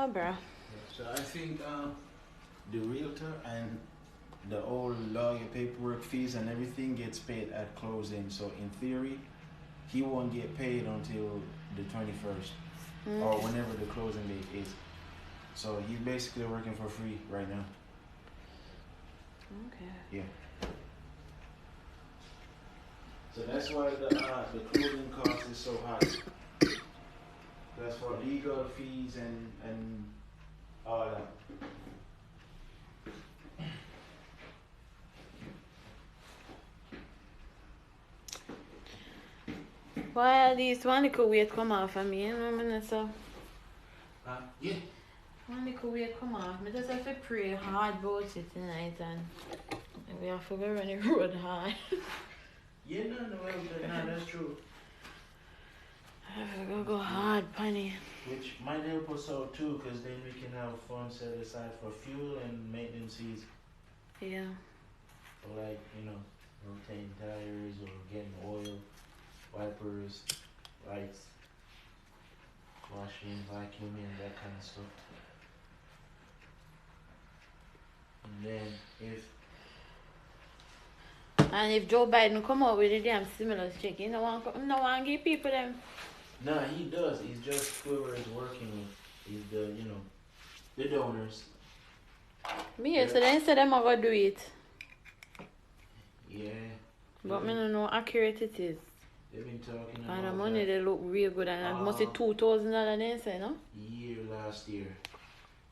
Oh, bro. So I think the realtor and the whole lawyer paperwork fees and everything gets paid at closing. So in theory, he won't get paid until the 21st or Okay. whenever the closing date is. So he's basically working for free right now. Okay. Yeah. So that's why the closing cost is so high. That's for legal fees and all that. Why at least one little weight come off of me, you know what I mean? So, Yeah. one little weight come off. I just have to pray hard about it tonight and we have to go run the road hard. Yeah, no, that's true. I have to go hard, Penny. Which might help us out too, because then we can have funds set aside for fuel and maintenance fees. Yeah. For like, rotating tires or getting oil, wipers, lights, washing, vacuuming, that kind of stuff. And then if Joe Biden come out with a damn stimulus check, you know, want to give people them. No, he does. He's just whoever is working with. He's the donors. Me, so they said I'm going to do it. Yeah. But I don't know how accurate it is. They've been talking And about the money, they look real good. And it must be $2,000 they say, no? last year.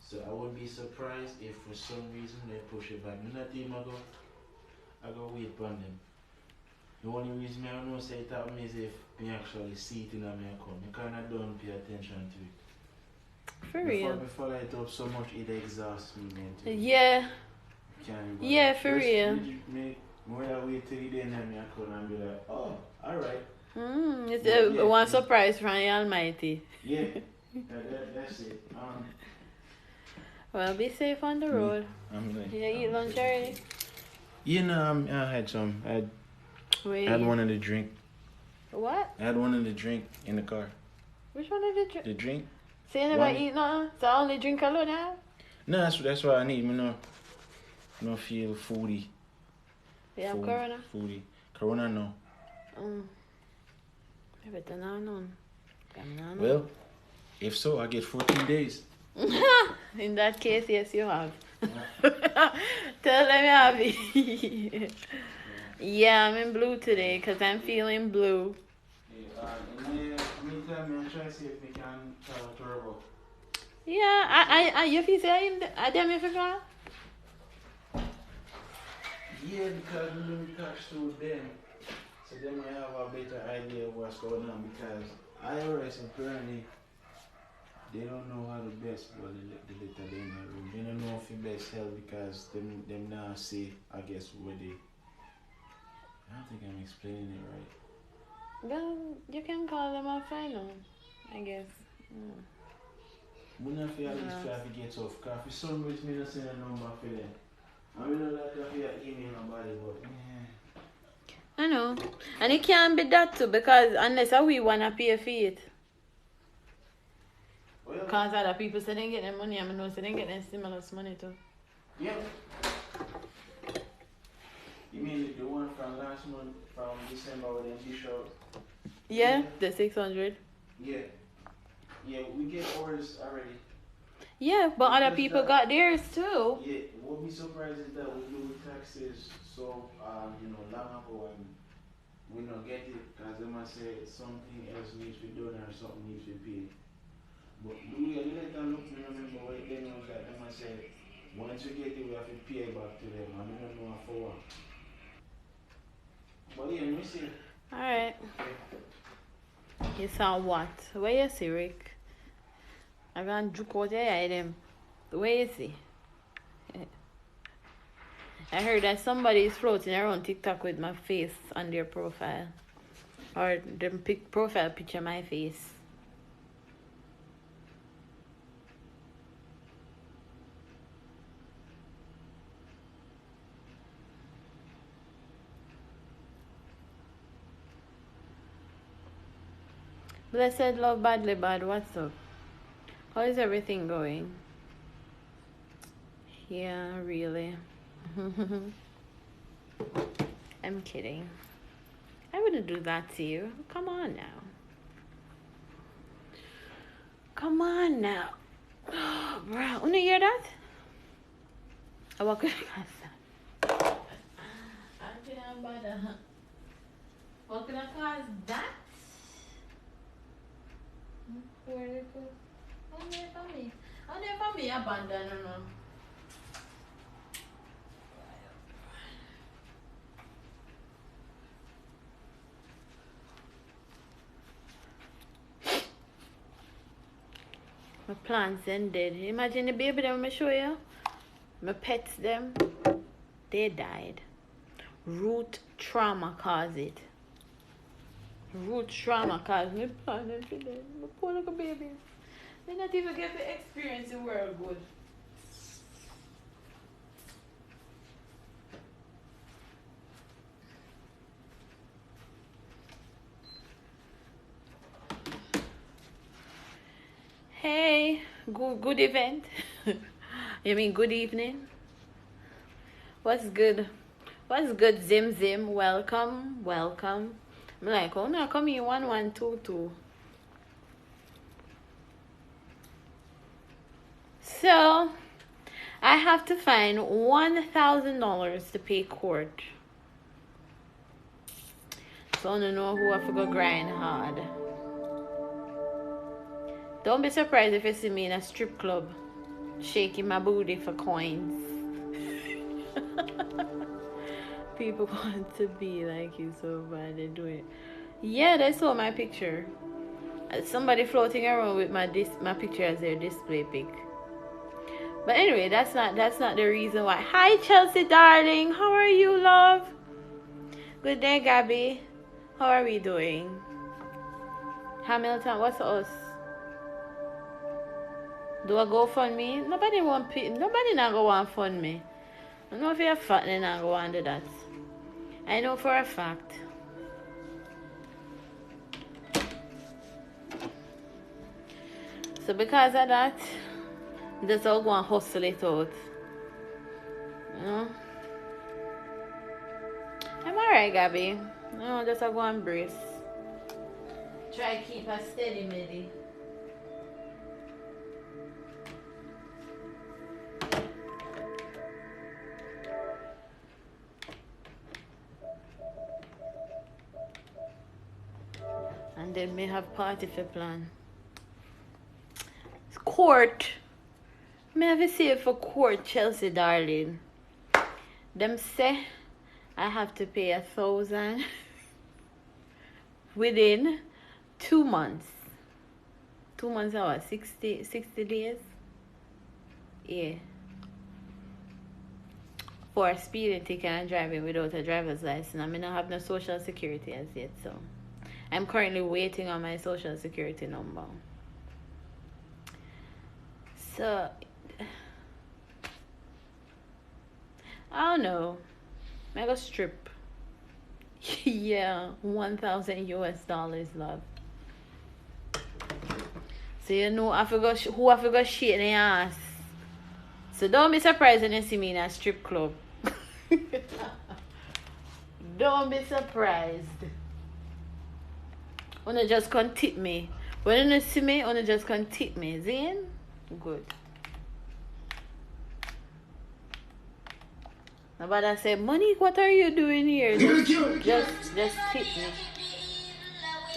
So I wouldn't be surprised if for some reason they push it back. Not even I go wait upon them. The only reason I don't know say it happen is if me actually see it in my account. I kind of don't pay attention to it. For real. Before I light up so much, it exhausts me, man. Yeah. Yeah, for Just real. when I wait till it in my account and be like, oh, alright. It's one surprise from the Almighty. Yeah, that's it. Well, be safe on the road. I'm good. Did you eat lunch already? I had some. I had one of the drink. What? I had one of the drink in the car. Which one did you drink? The drink? So you never eat nothing? So I only drink alone now? No, that's what I need. I don't feel foodie. You have Corona? Foodie. Corona, no. I better not know. Well, if so, I get 14 days. In that case, yes, you have. Tell them you have it. Yeah, I'm in blue today because I'm feeling blue. Meantime, I'm trying to see if we can tell Turbo. Yeah, you feel say I damn if you can? Yeah, because when we catch through them, so then we have a better idea of what's going on because IRS apparently they don't know how to best well the data they in the room. They don't know if it best help because them now see I guess where they I don't think I'm explaining it right. Well, you can call them and find out, I guess. We not feel at least try to get off because for some reason me not send a number for them. I mean not like I feel email nobody but I know. And it can't be that too because unless we wanna pay for it. well, Because other people say they get their money, I know say they get their stimulus money too. yeah. You mean the one from last month, from December when they showed? Yeah, the 600. Yeah. Yeah, we get orders already. Yeah, but other people got theirs too. Yeah, what we surprised is that we do taxes so, long ago and we don't get it because they must say something else needs to be done or something needs to be paid. But we later look, we remember what they know that they must say, once we get it, we have to pay back to them. I don't know for what. But yeah, we see. Alright. You saw what? Where you see, Rick? I'm going to juke out your eye them. Where you see? I heard that somebody is floating around TikTok with my face on their profile. Or the profile picture my face. Blessed love badly bad, what's up? How is everything going? Yeah, really. I'm kidding. I wouldn't do that to you. Come on now. Come on now. Oh, bro. You hear that? I walk across that. I can't bother. Walking across that? Where did it go? Oh, never me. Oh, never me. Abandon, no. My plants ended. Imagine the baby that I show you. My pets them. They died. Root trauma caused it. Root trauma caused me plant them today. My poor little babies. They not even get to experience the world good. Hey, good event. You mean good evening? What's good? What's good, Zim Zim? Welcome. I'm like, oh no, come here 1122. So I have to find $1,000 to pay court. So I don't know who I forgot grind hard. Don't be surprised if you see me in a strip club shaking my booty for coins. People want to be like you so bad they do it. Yeah, they saw my picture. Somebody floating around with my picture as their display pic. But anyway, that's not the reason why. Hi Chelsea darling, how are you, love? Good day, Gabby. How are we doing? Hamilton, what's us? Do I go fund me? Nobody not go want fund me. I don't know if you're fat, then I go want to do that. I know for a fact. So because of that, just all go and hustle it out. You know? I'm alright, Gabby. No, just go and brace. Try keep a steady midi. And then may have party for plan. Court. May have a say for court, Chelsea darling. Them say I have to pay 1,000 within 2 months. 2 months are what? 60 days? Yeah. For a speeding ticket and driving without a driver's license. I mean, I have no social security as yet, so I'm currently waiting on my social security number. So I don't know. I go strip. Yeah, $1,000 love. So you know I forgot who I forgot shit in the ass. So don't be surprised when you see me in a strip club. Don't be surprised. Wanna just come tip me. When you see me, wanna just come tip me. Zin? Good. Nobody say, Monique, what are you doing here? Just tip me.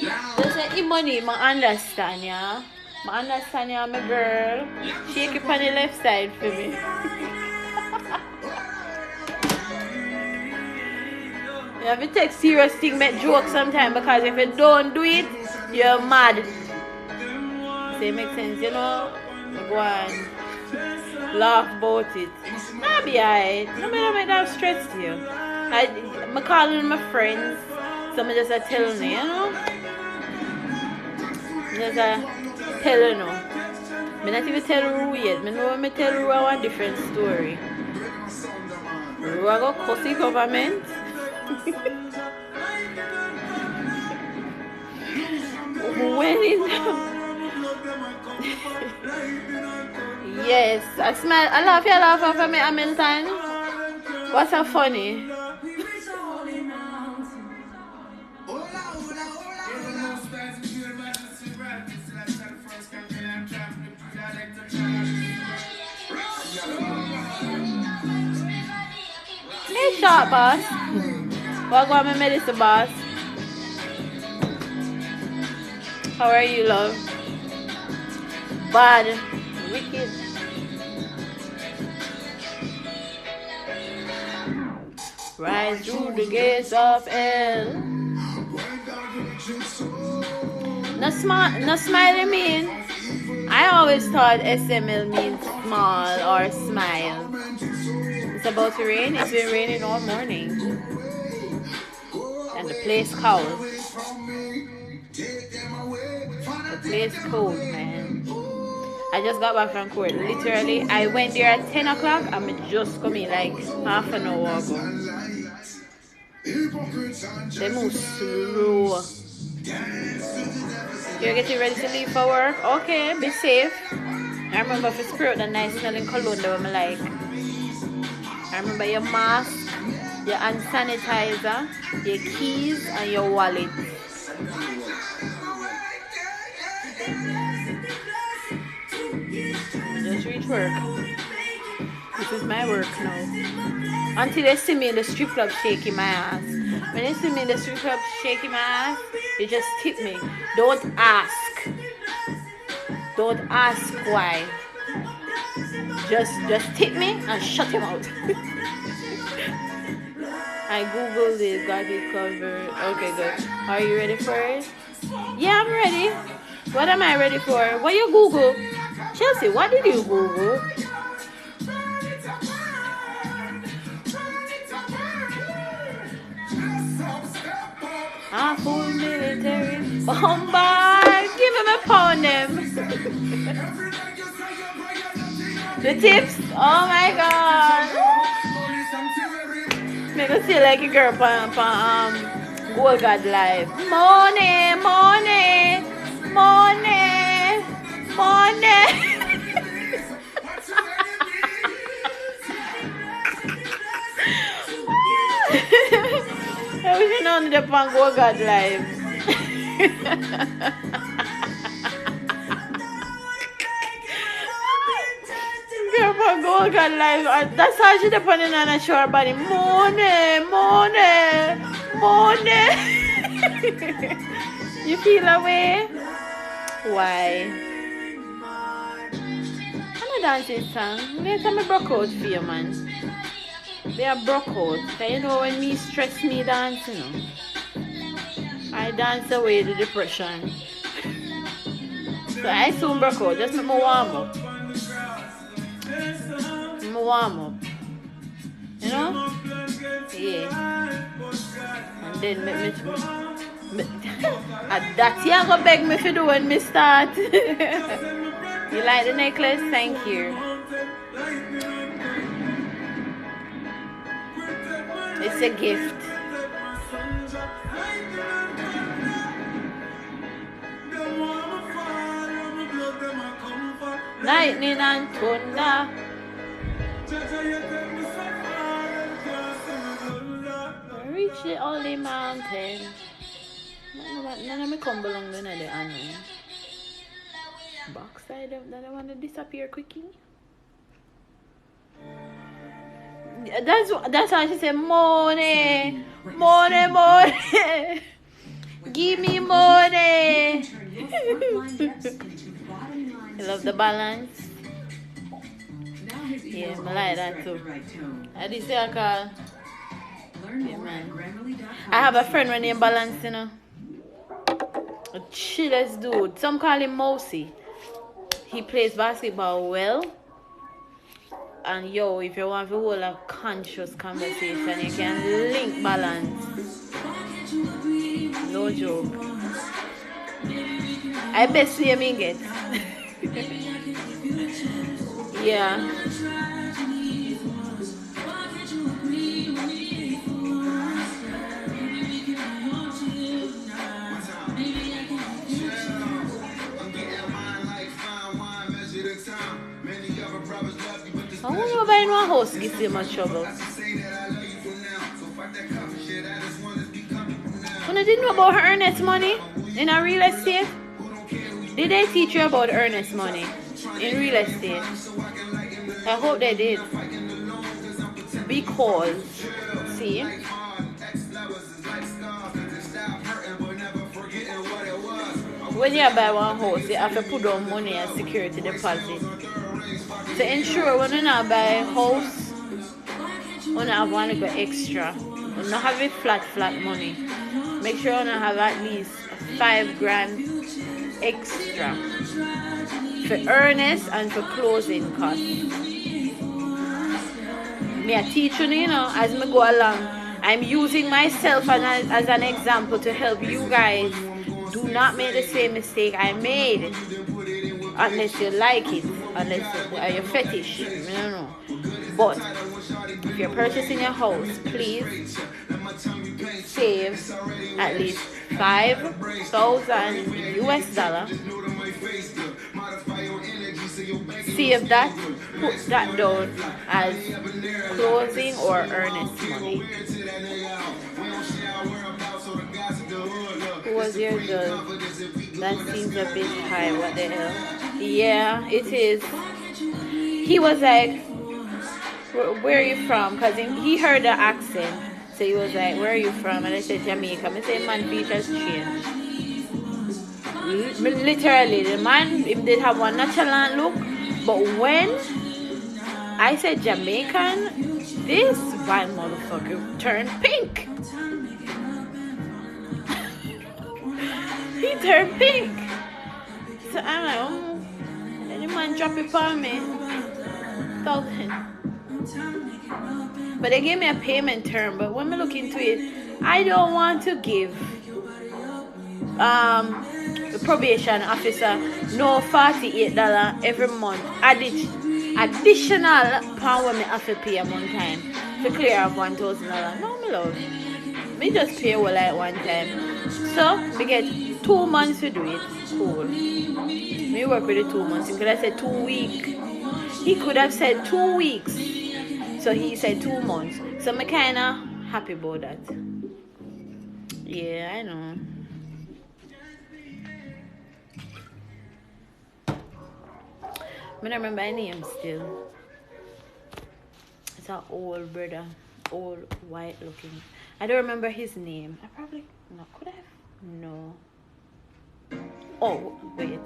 Just say, money, I understand, yeah. I understand, yeah, my girl. Shake it on the left side for me. You have to take serious thing, make jokes sometimes, because if you don't do it, you're mad. So it makes sense, you know? Go on. Laugh about it. Nah, be alright. No matter make that stress to you. I'm calling my friends. So I just tell me, you know? Just tell you know. I not even tell Ru yet. I know when I tell Ru I want a different story. Ru I go cuss the government. Yes, I smile. I laugh, you laugh for me, Hamilton. What's so funny? Hey, short boss. What going on, medicine boss? How are you, love? Bad. Wicked. Rise through the gates of hell. No smiling mean. I always thought SML means small or smile. It's about to rain. It's been raining all morning. And the place cold. The place cold, man. I just got back from court. Literally, I went there at 10 o'clock. I'm just coming like half an hour ago. They move slow. You're getting ready to leave for work? Okay, be safe. I remember if you spray out the nice smelling cologne that I'm like. I remember your mask, your hand sanitizer, your keys, and your wallet. Just reach work. This is my work now. Until they see me in the strip club shaking my ass. When they see me in the strip club shaking my ass, you just tip me. Don't ask. Don't ask why. Just tip me and shut him out. I googled it, got it covered. Okay, good. Are you ready for it? Yeah, I'm ready. What am I ready for? What you Google? Chelsea, what did you Google? Full military bombard. Give him a pound them. The tips. Oh my god. Make us feel like a girl on Gold God Live. Money, money, money, money. I wish you know the on Gold God Live. Girl on Gold God Live. That's how she depending on a short body. Money, money, money. You feel away? Why? I'm a dancing song. Later me broke out for you, man. They are broke out. You know when me stress me dance, you know. I dance away the depression. So I soon broke out. Just make me warm up. Warm up. You know? Yeah. And then make me that you gonna beg me for do when me start. You like the necklace? Thank you. It's a gift. Lightning and thunder. Reach the only mountain. None of me come belong to the animal. Backside of that I want to disappear quickly. That's how she said money. Money, money. Give me money. You love the balance? Yeah, I like that too. I did say I call. Yeah, man. I have a friend named Balance, you know. A chillest dude. Some call him Mousy. He plays basketball well. And yo, if you want to hold a conscious conversation, you can link Balance. No joke. I bet see him in get. Yeah. I wonder if I know a house gives you much trouble. When I didn't know about earnest money in a real estate, did they teach you about earnest money in real estate? I hope they did. Because, see, when you buy one house, you have to put down money as security deposit. To ensure when you not buy a house, you have one go extra. You not have it flat money. Make sure you have at least $5,000 extra for earnest and for closing costs. Me I teach you, as me go along. I'm using myself as an example to help you guys. Do not make the same mistake I made. Unless you like it. Unless you're fetish. I don't know. But if you're purchasing a house, please save at least $5,000 US. Save that, put that down as closing or earnest money. Who was your judge? That seems a bit high. What the hell? Yeah, it is. He was like, where are you from? Because he heard the accent. So he was like, where are you from? And I said, Jamaica. I said, man, features changed. Literally, the man, he did have one nonchalant look. But when I said Jamaican, this white motherfucker turned pink. He turned pink. So I'm like, oh, any man drop it on me. 1,000. But they gave me a payment term. But when we look into it, I don't want to give the probation officer no $48 every month additional pound when me have to pay one time to clear up $1,000. No, my love. Me just pay like one time. So we get 2 months to do it. Cool. Me work with the 2 months. He could have said 2 weeks. He could have said 2 weeks. So he said 2 months. So me kinda happy about that. Yeah, I know. I don't remember my name still. It's an old brother. Old white looking. I don't remember his name. I probably no, could I have? No. Oh, wait.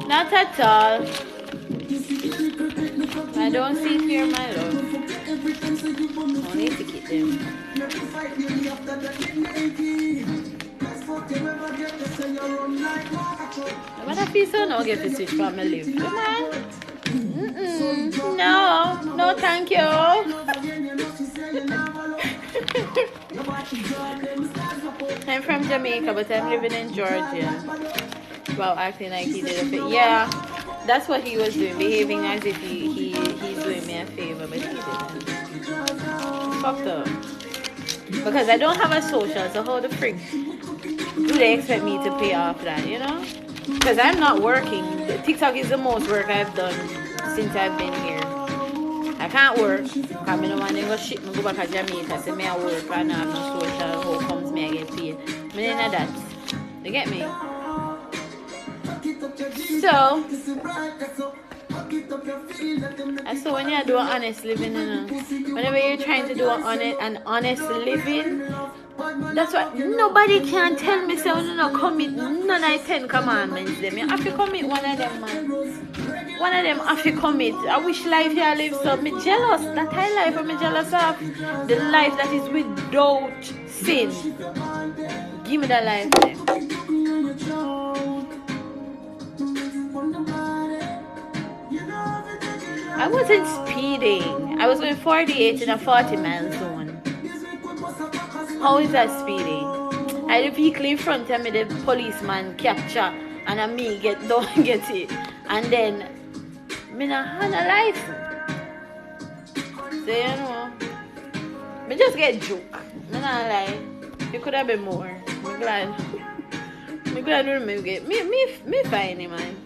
Not at all. I don't see fear, my love. I need to keep them. But I feel so now get to switch from my live. Come on. No, thank you. I'm from Jamaica, but I'm living in Georgia. Wow, acting like he did a favor. Yeah, that's what he was doing, behaving as if he's doing me a favor, but he didn't. Fucked up. Because I don't have a social, so how the frick do they expect me to pay off that, you know? Because I'm not working. TikTok is the most work I've done since I've been here. I can't work because I don't want to go shit me go back to Jamaica, say me I work and I have no social, how comes me I get paid. I mean, not that. You get me? So when you do an honest living, whenever you're trying to do an honest living, that's what nobody can tell me. So no commit none of 10 commandments. Them you have to commit one of them, man. One of them have to commit. I wish life here live so me jealous. That high life I'm jealous of. The life that is without sin. Give me that life then. I wasn't speeding. I was going 48 in a 40-mile zone. How is that speeding? I the vehicle in front of me, the policeman capture, and a me don't get it. And then, me not have a license. So, you know, me just get joke. Me not lie. It could have been more. I'm glad. I'm glad we get me fine, man.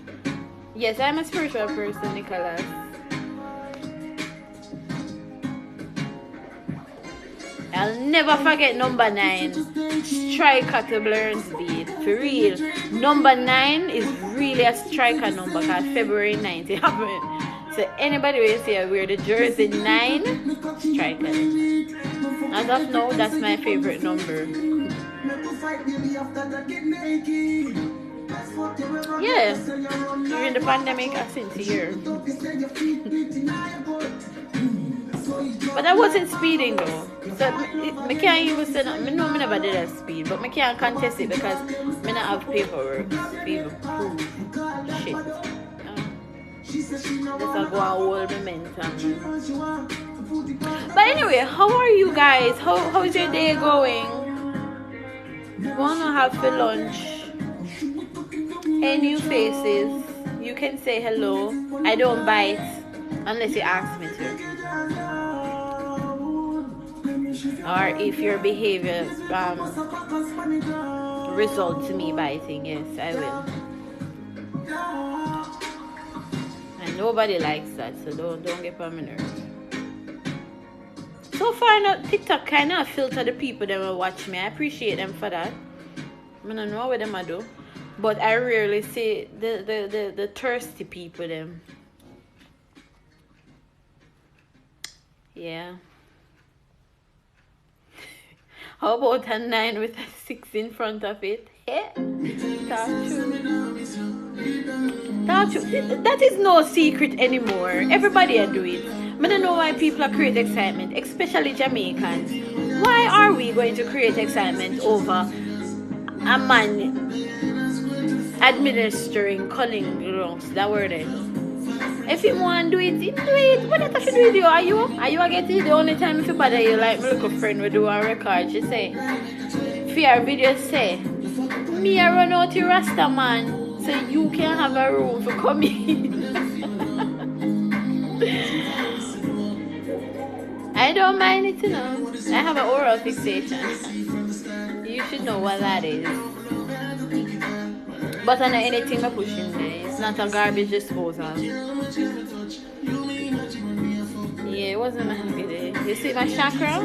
Yes, I'm a spiritual person, Nicholas. I'll never forget number 9. Striker to Blurn Speed. For real. Number 9 is really a striker number because February 9th it happened. So anybody will say wear the jersey 9, striker. As of now, that's my favorite number. Yeah. During the pandemic, I since here. But I wasn't speeding though. So I can't even say no. I know I never did a speed, but I can't contest it because I don't have paperwork. People prove shit. Just I go and hold momentum. But anyway, how are you guys? How's your day going? Wanna have for lunch? Hey, new faces. You can say hello. I don't bite unless you ask me to. Or if your behavior results me biting, yes, I will. And nobody likes that, so don't get on my nerves. So far, TikTok kind of filter the people that will watch me. I appreciate them for that. I don't know what them I do, but I rarely see the thirsty people them. Yeah. How about a 9 with a 6 in front of it? Yeah. Talk true. That is no secret anymore. Everybody are doing it. I don't know why people are create excitement, especially Jamaicans. Why are we going to create excitement over a man administering cunning laws? That word there. If you want to do it, do it. What does it do with you? Are you get it? The only time if you bother you, like my little friend will do a record, she say, for your video say, me I run out to Rasta man, so you can have a room for coming. I don't mind it, you know. I have an oral fixation. You should know what that is. But I know anything I push in there. It's not a garbage disposal. Yeah, it wasn't a happy day. You see my chakra?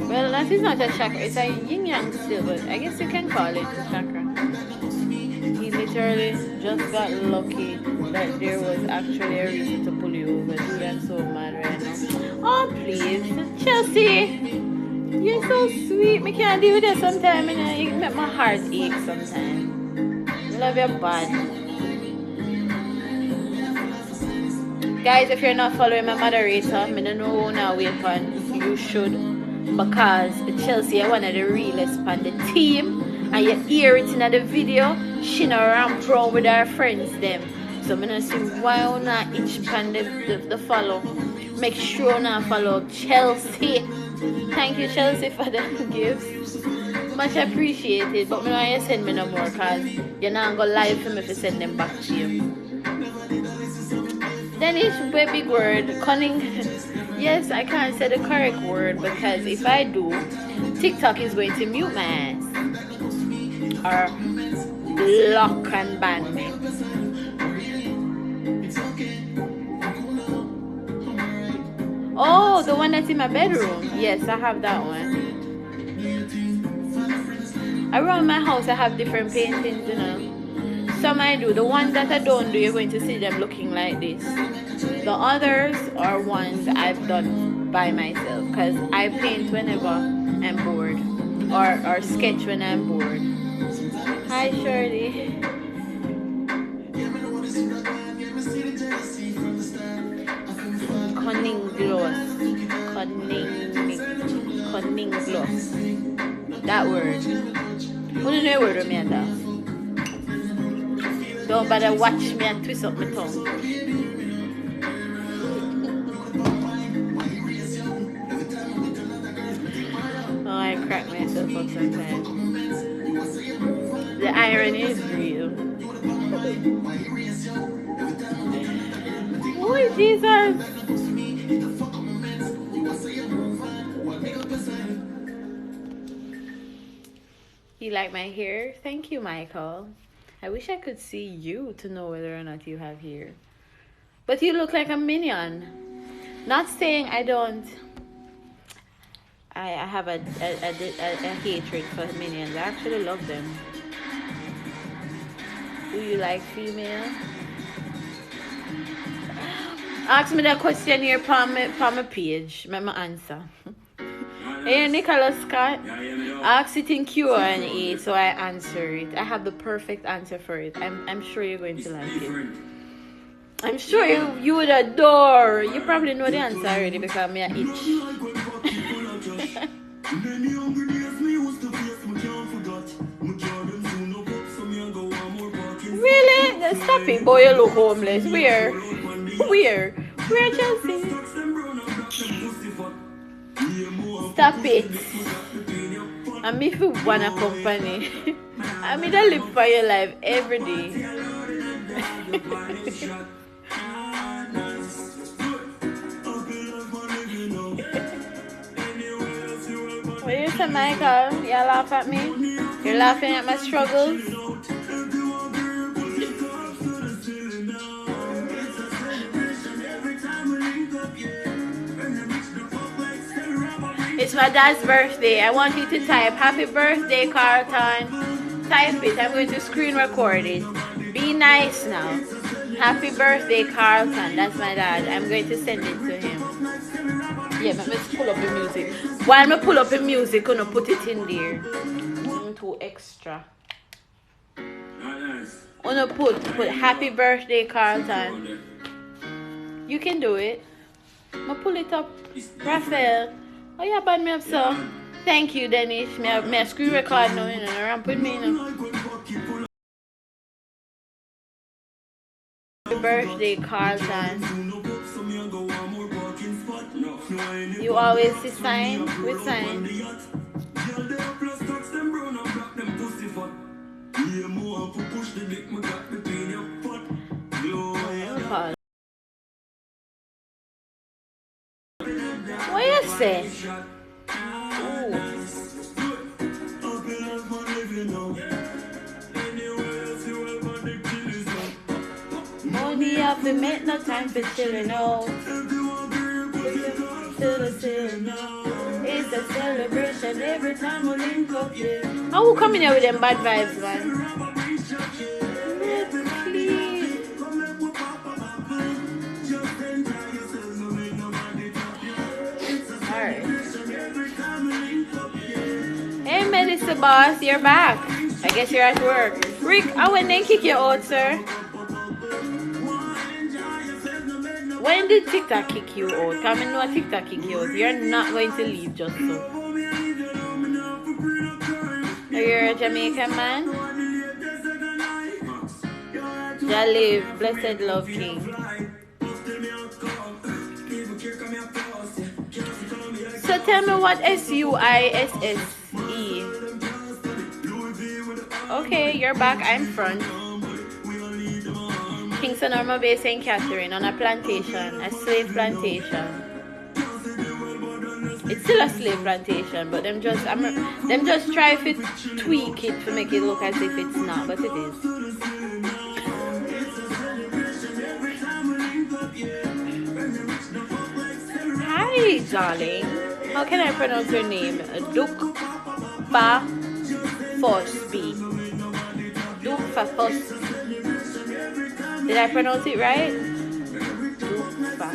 Well, that is not a chakra. It's a yin-yang still, but I guess you can call it a chakra. He literally just got lucky that there was actually a reason to pull you over. Dude, I'm so mad right now. Oh, please. Chelsea! You're so sweet. I can't deal with that sometimes. You know, you make my heart ache sometimes. I love your bad. Guys, if you're not following my moderator, I don't know who now wait on. You should. Because Chelsea is one of the realest on the team. And you hear it in the video. She not ramp around with her friends them. So I'm gonna see why not each pan the follow. Make sure now follow Chelsea. Thank you, Chelsea, for the gifts. Much appreciated. But I know you send me no more because you're not going to lie for me to send them back to you. Then it's a big word. Cunning. Yes, I can't say the correct word because if I do, TikTok is going to mute my ass. Or block and ban me. Oh, the one that's in my bedroom. Yes, I have that one. Around my house, I have different paintings, you know. Some I do. The ones that I don't do, you're going to see them looking like this. The others are ones I've done by myself because I paint whenever I'm bored or sketch when I'm bored. Hi, Shirley. Cunning gloss. Cunning gloss. That word. What do you know word of me and that? The Don't bother watch me and twist up my tongue. Oh, I crack myself up sometimes. The irony is real. Oh, Jesus! You like my hair? Thank you, Michael. I wish I could see you to know whether or not you have hair. But you look like a minion. Not saying I don't. I have a hatred for minions. I actually love them. Do you like female? Ask me that question here on my page. Let me answer. Hey, Nicholas Scott. Ask it in Q&A, so I answer it. I have the perfect answer for it. I'm sure you're going to like it. I'm sure you would adore. You probably know the answer already because I'm itch. Really? Stop it, boy. You look homeless. Where, Chelsea? Stop it. I'm if you want a company. I'm in a live for your life every day. What you say, Michael? You laugh at me? You're laughing at my struggles? It's my dad's birthday. I want you to type happy birthday, Carlton. Type it. I'm going to screen record it. Be nice now. Happy birthday, Carlton. That's my dad. I'm going to send it to him. Yeah, let me pull up the music. While I pull up the music, I'm going to put it in there. Too extra. I'm going to put happy birthday, Carlton. You can do it. I'm going to pull it up. Raphael. Oh, yeah, bad me up, so. Thank you, Dennis. May I screen record now, you know, ramp with me, you know. Happy birthday, Carlton. You always see sign? Which sign? What you say? Ooh. Money up and make no time for chilling out. It's a celebration every time we link up here. How who coming here with them bad vibes, man? Hey, Melissa Boss, you're back. I guess you're at work. Rick, I went and kick you out, sir. When did TikTok kick you out? Come and know TikTok kick you out. You're not going to leave just so. You're a Jamaican man? Jah live, blessed love king. So tell me what SUISSE. Okay, you're back. I'm front. Kingston Normal Bay, St. Catherine, on a plantation, a slave plantation. It's still a slave plantation, but them just try to tweak it to make it look as if it's not, but it is. Hi, darling. How can I pronounce your name? Dukpa Fosby. Dukpa Fosby. Did I pronounce it right? Dukpa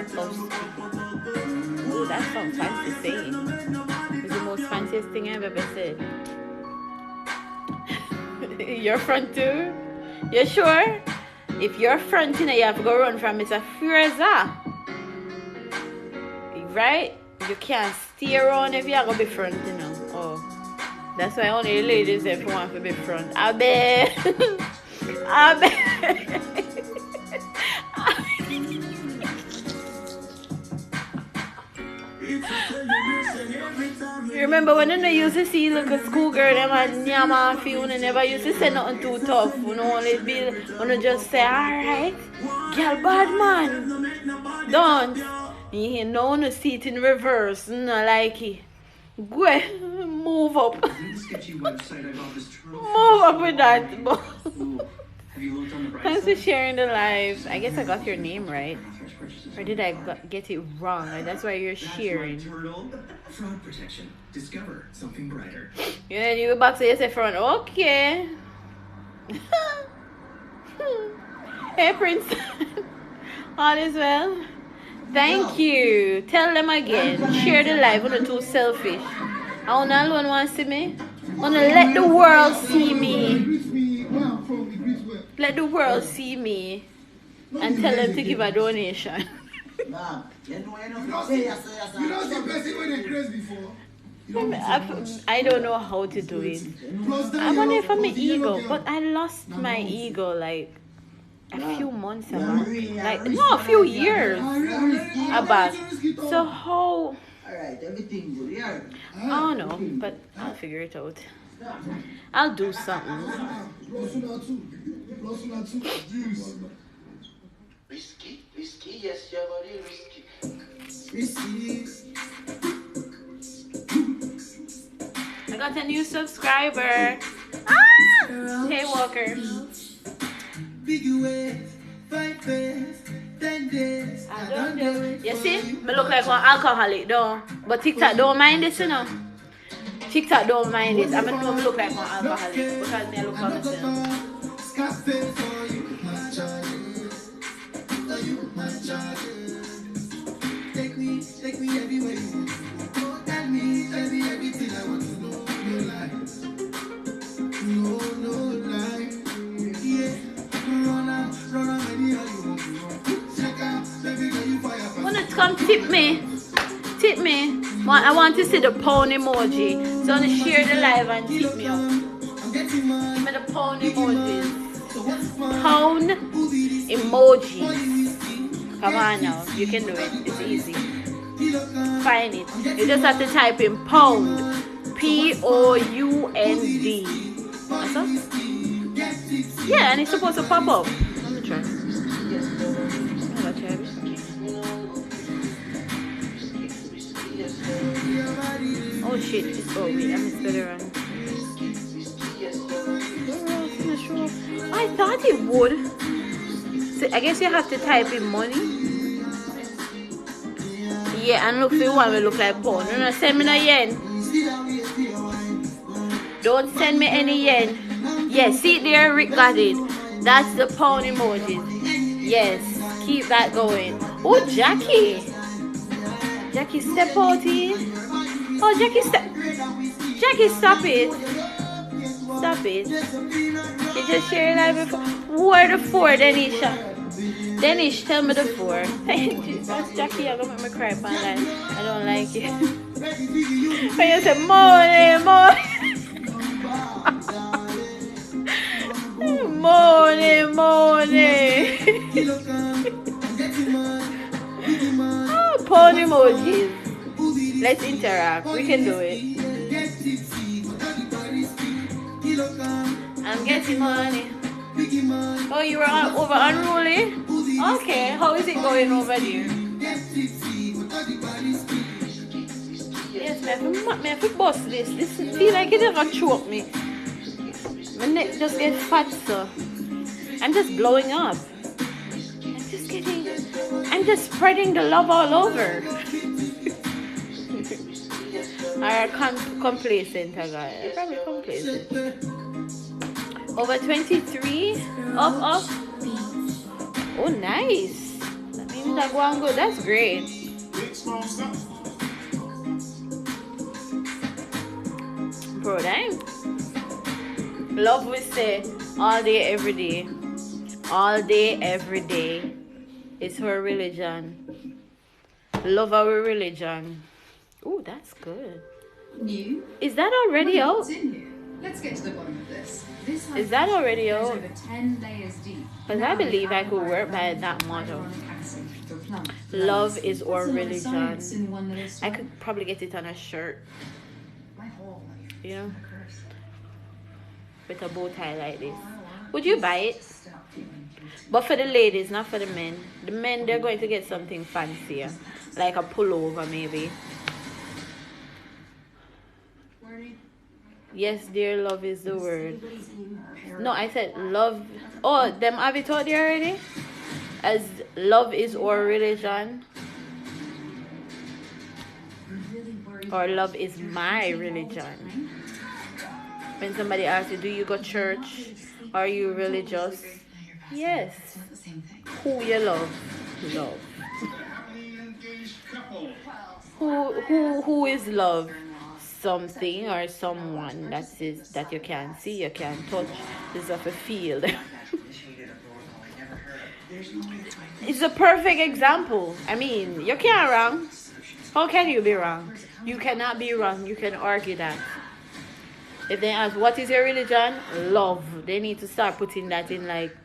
Fosby. Oh, that's some fancy saying. It's the most fanciest thing I've ever said. You're front too? You sure? If you're fronting, you have to go run from Mr. Fraser. Right? You can't stay around if you're going to be fronting. Oh. That's why only the ladies if you want to be front. I bet. I bet. You remember when I used to see look a schoolgirl them and nyam off you and never used to say nothing too tough. You know, only be when you just say, alright, girl bad man. Don't. You know when you see it in reverse, no like it. Go ahead, move up. Move up with that. Thanks for sharing the live. I guess I got your name right. Or did I get it wrong? Like, that's why you're sharing. Fraud protection. Discover something brighter. Yeah, you back to your front. Okay. Hey, Prince. All is well. Thank you. Tell them again. Share the live. I'm not too selfish. I want alone want to see me. I want to let the world see me. Let the world see me. And tell them to give a donation. I don't know how to do it. I want it for my ego, but I lost my ego like a few months ago. Like, no, a few years back. So how? I don't know, but I'll figure it out. I'll do something. Risky, yes, your body risky. I got a new subscriber. Ah! Hey, Walker. You see, I look like one alcoholic, though. But TikTok don't mind this, you know. TikTok don't mind it. I mean, I look like one alcoholic because I look for myself. Take me everywhere you go. Tell me everything I want to know. No lies. No lies. Yeah. Run out anywhere you want to go. Check out, baby, girl, you fire. Wanna come tip me? Tip me. I want to see the pound emoji. So I'm gonna share the live and tip me up. Give me the pound emojis. Pound emojis. Come on now, you can do it. It's easy. Find it. You just have to type in pound. Pound. That's all? Yeah, and it's supposed to pop up. Let me try. Oh shit, it's over. I missed the run. I thought it would. So I guess you have to type in money. Yeah, and look for the one will look like pound. No, send me no yen. Don't send me any yen. Yes, see there, Rick got it. That's the pound emoji. Yes, keep that going. Oh, Jackie. Jackie, step out here. Oh, Jackie, Jackie, stop it. Stop it. You just share live before. Where the 4, Denisha? Denish, tell me the 4. That's Jackie, I'm gonna make me cry on that. I don't like it. When you say money. Oh, porn emojis. Let's interact. We can do it. I'm getting money. Oh, you were over Unruly? Okay, how is it going over there? Yes, I have to bust this. This feel like it never choke me. My neck just gets fat, so I'm just blowing up. I'm just spreading the love all over. I'm complacent, guys. I'm probably complacent. Over 23, up. Oh, nice. That means I go and go. That's great. Bro, dang. Love we say all day, every day. All day, every day. It's her religion. Love our religion. Oh, that's good. New? Is that already Well, out? what's in here? Let's get to the bottom of this. This Is that already is out? over 10 layers deep. Because I believe I could work by that motto. Love is our religion. I could probably get it on a shirt, My whole life. you know, A curse. with a bow tie like this. All I want Would you is buy to it? stop feeling guilty. But for the ladies, not for the men. The men, they're going to get something fancier, like a pullover maybe. Marty, Yes, dear, love is the word. anybody's in her No, I said love. Oh, them have it out there already? As love is our religion, I'm really worried or about love you. is You're my hunting all the religion. time. When somebody asks you, do you go church? Are you religious? No, you're passive. Yes. It's not the same thing. Who you love? Love. Who is love? Something or someone that you can see, you can touch. Is of a field. It's a perfect example. I mean, you can't wrong. How can you be wrong? You cannot be wrong. You can argue that. If they ask, what is your religion? Love. They need to start putting that in, like,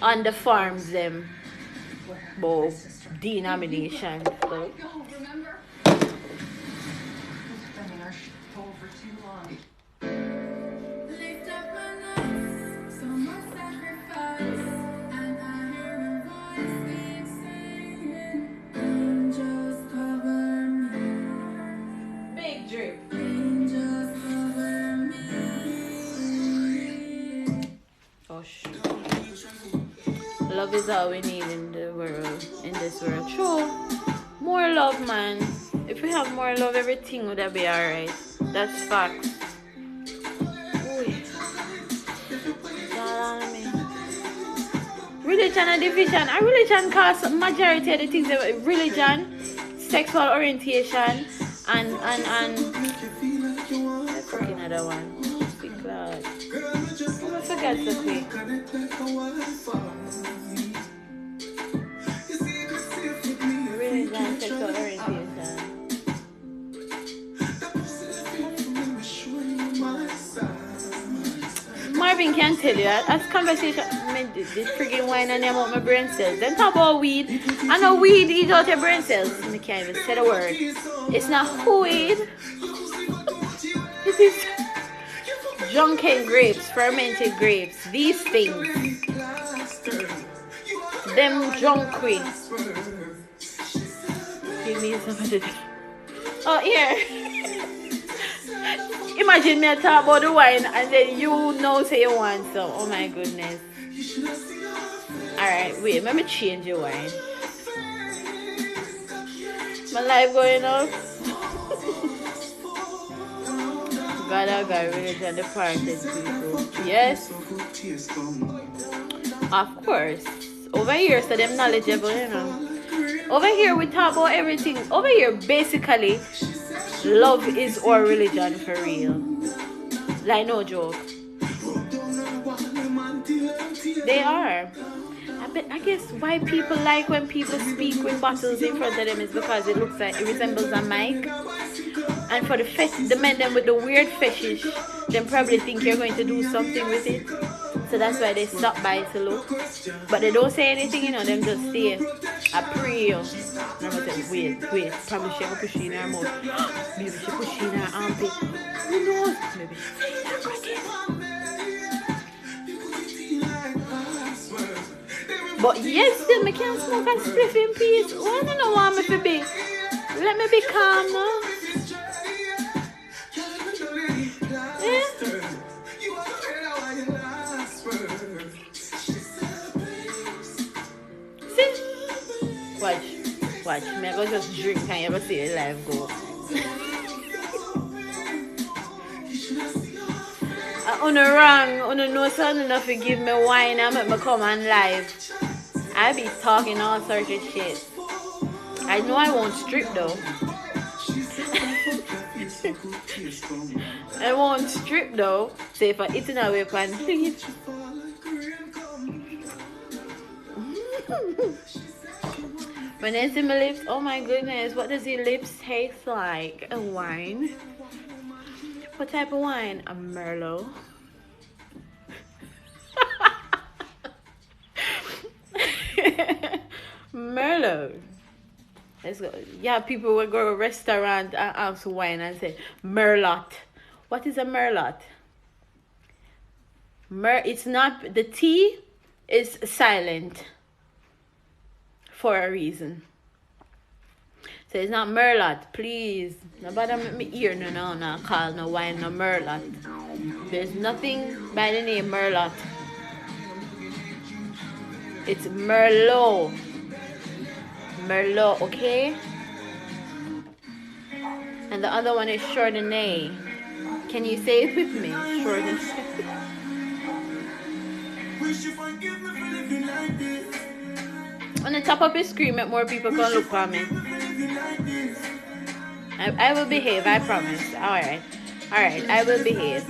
on the farms, them. Well, denomination. So, Go, remember? We've been in our hole for too long. Lift up my lungs, so much sacrifice, and I hear a voice keep singing, angels cover me, big drip. angels cover me. Oh, love is all we need in the world, in this world. True. More love, man. If we have more love, everything would be alright. That's facts. Religion and division. A religion causes majority of the things. Religion, sexual orientation, and let's look another one. Big cloud. Oh, I forgot so quick. Religion, sexual orientation. Marvin can tell you, as conversation, this friggin' wine and them out my brain cells. Then talk about weed. I know weed eat out your brain cells. I can't even say the word. It's not weed. It is drunken grapes, fermented grapes. These things. Them drunk weed. Give me some of the... Oh, here. Imagine me talk about the wine and then you know say you want some. Oh my goodness. Alright, wait, let me change your wine. My life going up. God, I got religion, the departed people. Yes. Of course. Over here, so them knowledgeable, you know. Over here, we talk about everything. Over here, basically, love is our religion for real. Like, no joke. They are. I guess why people like when people speak with bottles in front of them is because it looks like it resembles a mic. And for the men them with the weird fetish, them probably think you're going to do something with it. So that's why they stop by to look. But they don't say anything, you know, them just stay. I pray you. And I'm gonna say, wait, probably she ever push in her mouth. Maybe she push in her armpit. Who knows? Maybe she that again. But yes, still, I can't smoke and spliff in peace. Why do you not want me to be? Let me be calm now. Yeah? See? Watch. Me I go just drink and you ever see your life go. Una wrong, una know something enough to give me wine and make me come on live. I be talking all sorts of shit. I know I won't strip though. I won't strip though. So if I'm eating away pan, please. When I see my lips, oh my goodness, what does your lips taste like? A wine? What type of wine? A Merlot. Merlot. Let's go. Yeah, people will go to a restaurant and ask wine and say Merlot. What is a Merlot? It's not, the T is silent for a reason. So it's not Merlot, please. Nobody make me ear no call no wine no Merlot. There's nothing by the name Merlot. It's Merlot. Merlot, okay? And the other one is Chardonnay. Can you say it with me? Chardonnay. On the top of his screen, make more people can look for me. I will behave, I promise. Alright, I will behave.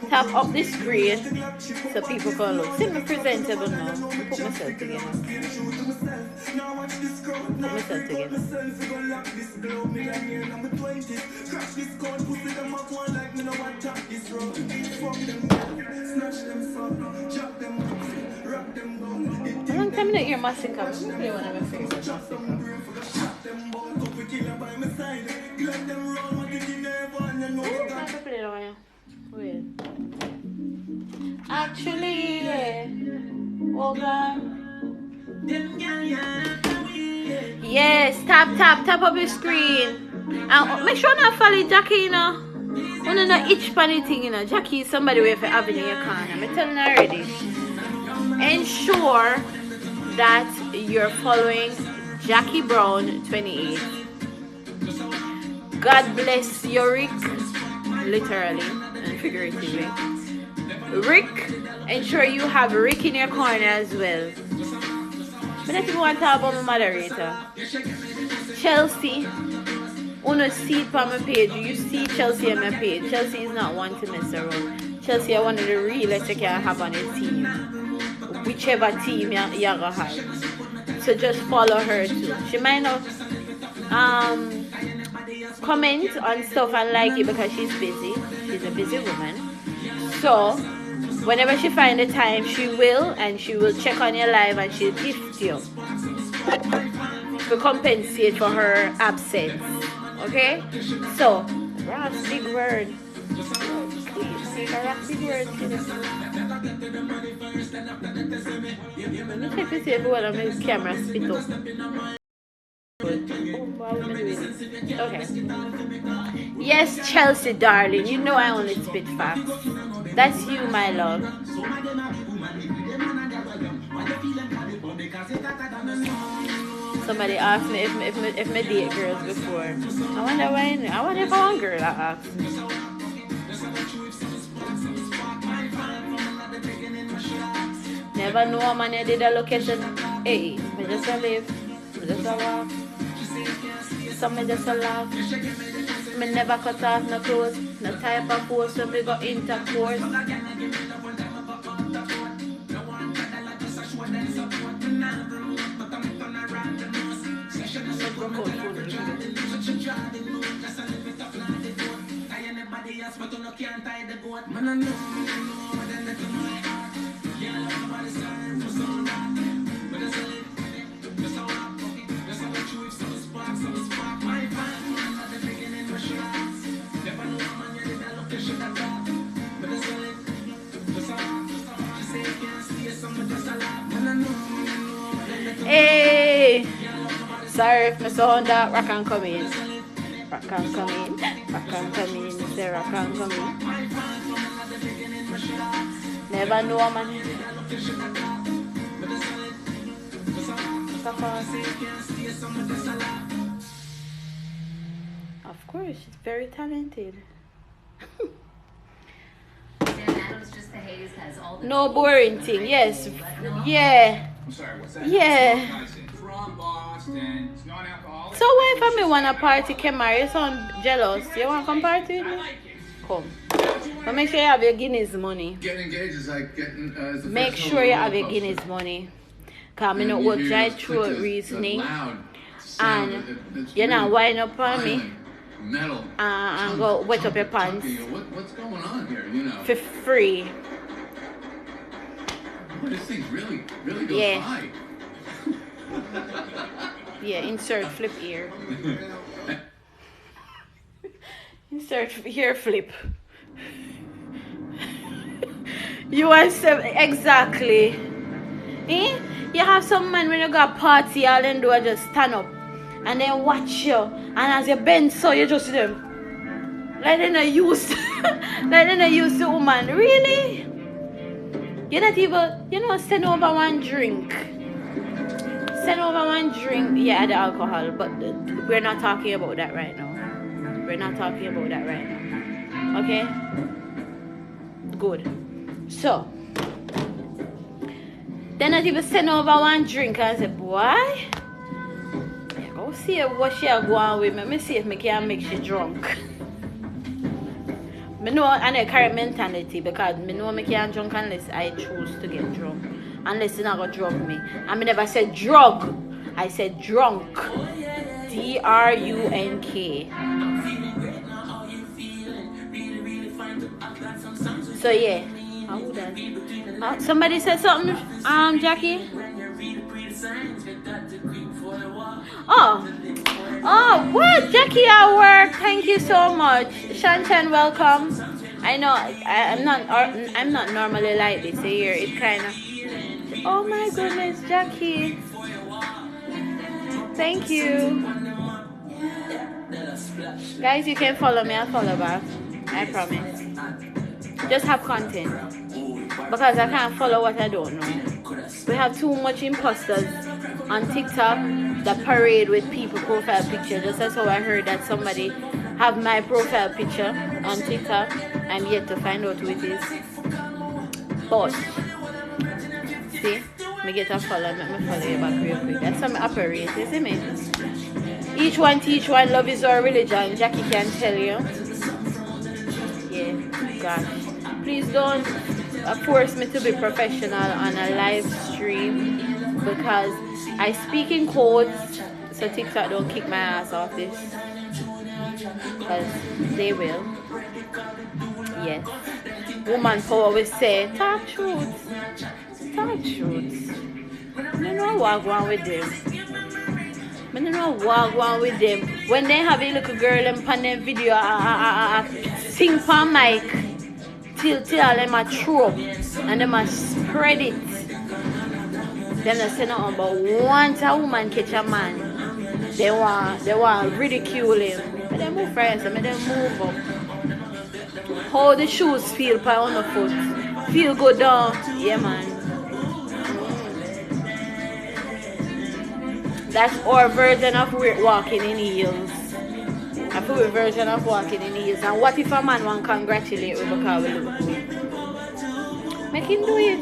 Tap up the screen so people can look. See me presentable now. Put myself together. A long time I didn't hear Massacre. I'm going to play one of my favorite Massacre. Wait. Actually, hold on. Yes, tap up your screen. And make sure not follow Jackie, you know. When not itch for anything, you know. Jackie is somebody with have in your corner. I'm telling you already. Ensure that you're following Jackie Brown 28. God bless your Rick, literally and figuratively. Rick, ensure you have Rick in your corner as well. But if you want to talk about my moderator, Chelsea, uno see it on my page. You see Chelsea on my page. Chelsea is not one to mess around. Chelsea is one of the realest you can have on your team. Whichever team you're gonna have. So just follow her too. She might not comment on stuff and like it because she's busy. She's a busy woman. So whenever she finds the time, she will, and she will check on your live and she'll gift you to compensate for her absence. Okay? So, Ross, big word. Please, Ross, big word. Let me check to see if one of my camera spit up. Okay. Yes, Chelsea, darling. You know I only spit facts. That's you, my love. Somebody asked me if me date girls before. I wonder why. I wonder if one girl asked me. Never know a man you did a location. Hey, me just a live. Me just a walk. Some me just a laugh. Me never cut off no clothes. No type of force when we go intercourse. Hey, sorry if my sound that rock and come in. Rock and come in. Rock and come in. Say rock and come in. Never know a man. Of course, she's very talented. No boring thing. Yes. Yeah. I'm sorry, what's that? Yeah. From Boston. It's non-alcoholic. So why if I want a party, Kemar? You sound jealous. You want to come party with me? Come. But make sure you have your Guinness money. Getting engaged is like getting. Make sure you have your Guinness money. Cause me And not you work hear dry those throat clicks, the reasoning. loud sound And that's you're not really wind up on me. violent, metal. And go wet up your pants. You go, what's going on here? You know. For free. Boy, this thing really goes Yeah. high. Yeah, insert flip ear. Insert ear flip. You want some exactly. Eh? You have some man when you got party, all them do is just stand up and then watch you. And as you bend so you just see them. Like they not used like they not used to woman. Really? You're not even send over one drink. Send over one drink, yeah, the alcohol, but we're not talking about that right now. We're not talking about that right now. Okay? Good. So, then I even send over one drink and I say, boy, go see what she are going with me. Let me see if I can make she drunk. I know I know carry mentality because I know I can't drunk unless I choose to get drunk. Unless you're not going to drug me. I never said drug. I said drunk. D-R-U-N-K. So yeah. Somebody said something, Jackie? Oh, what? Jackie at work. Thank you so much. Shantan, welcome. I know I'm not normally like this here. It kind of. Oh my goodness, Jackie. Thank you. Guys, you can follow me. I'll follow back. I promise. Just have content. Because I can't follow what I don't know. We have too much imposters on TikTok that parade with people profile picture. Just as how I heard that somebody have my profile picture on TikTok. I'm yet to find out who it is. But see, me get a follow, let me follow you back real quick. That's some operate, you see me? Each one teach one, love is our religion. Jackie can tell you. Yeah, gosh. Please don't force me to be professional on a live stream because I speak in codes, so TikTok don't kick my ass off this. Because they will. Yes. Woman power will say, talk truth. Talk truth. I don't know what going with them. I don't know what going with them. When they have a little girl and on them video, sing for mic till them a throw and them a spread it. Them they say nothing but once a woman catch a man, they want ridicule him. But they move friends, and they move up. How the shoes feel on the foot? Feel good down, yeah man. That's our version of walking in heels. That's our version of walking in heels. And what if a man want to congratulate you because we look good? Make him do it.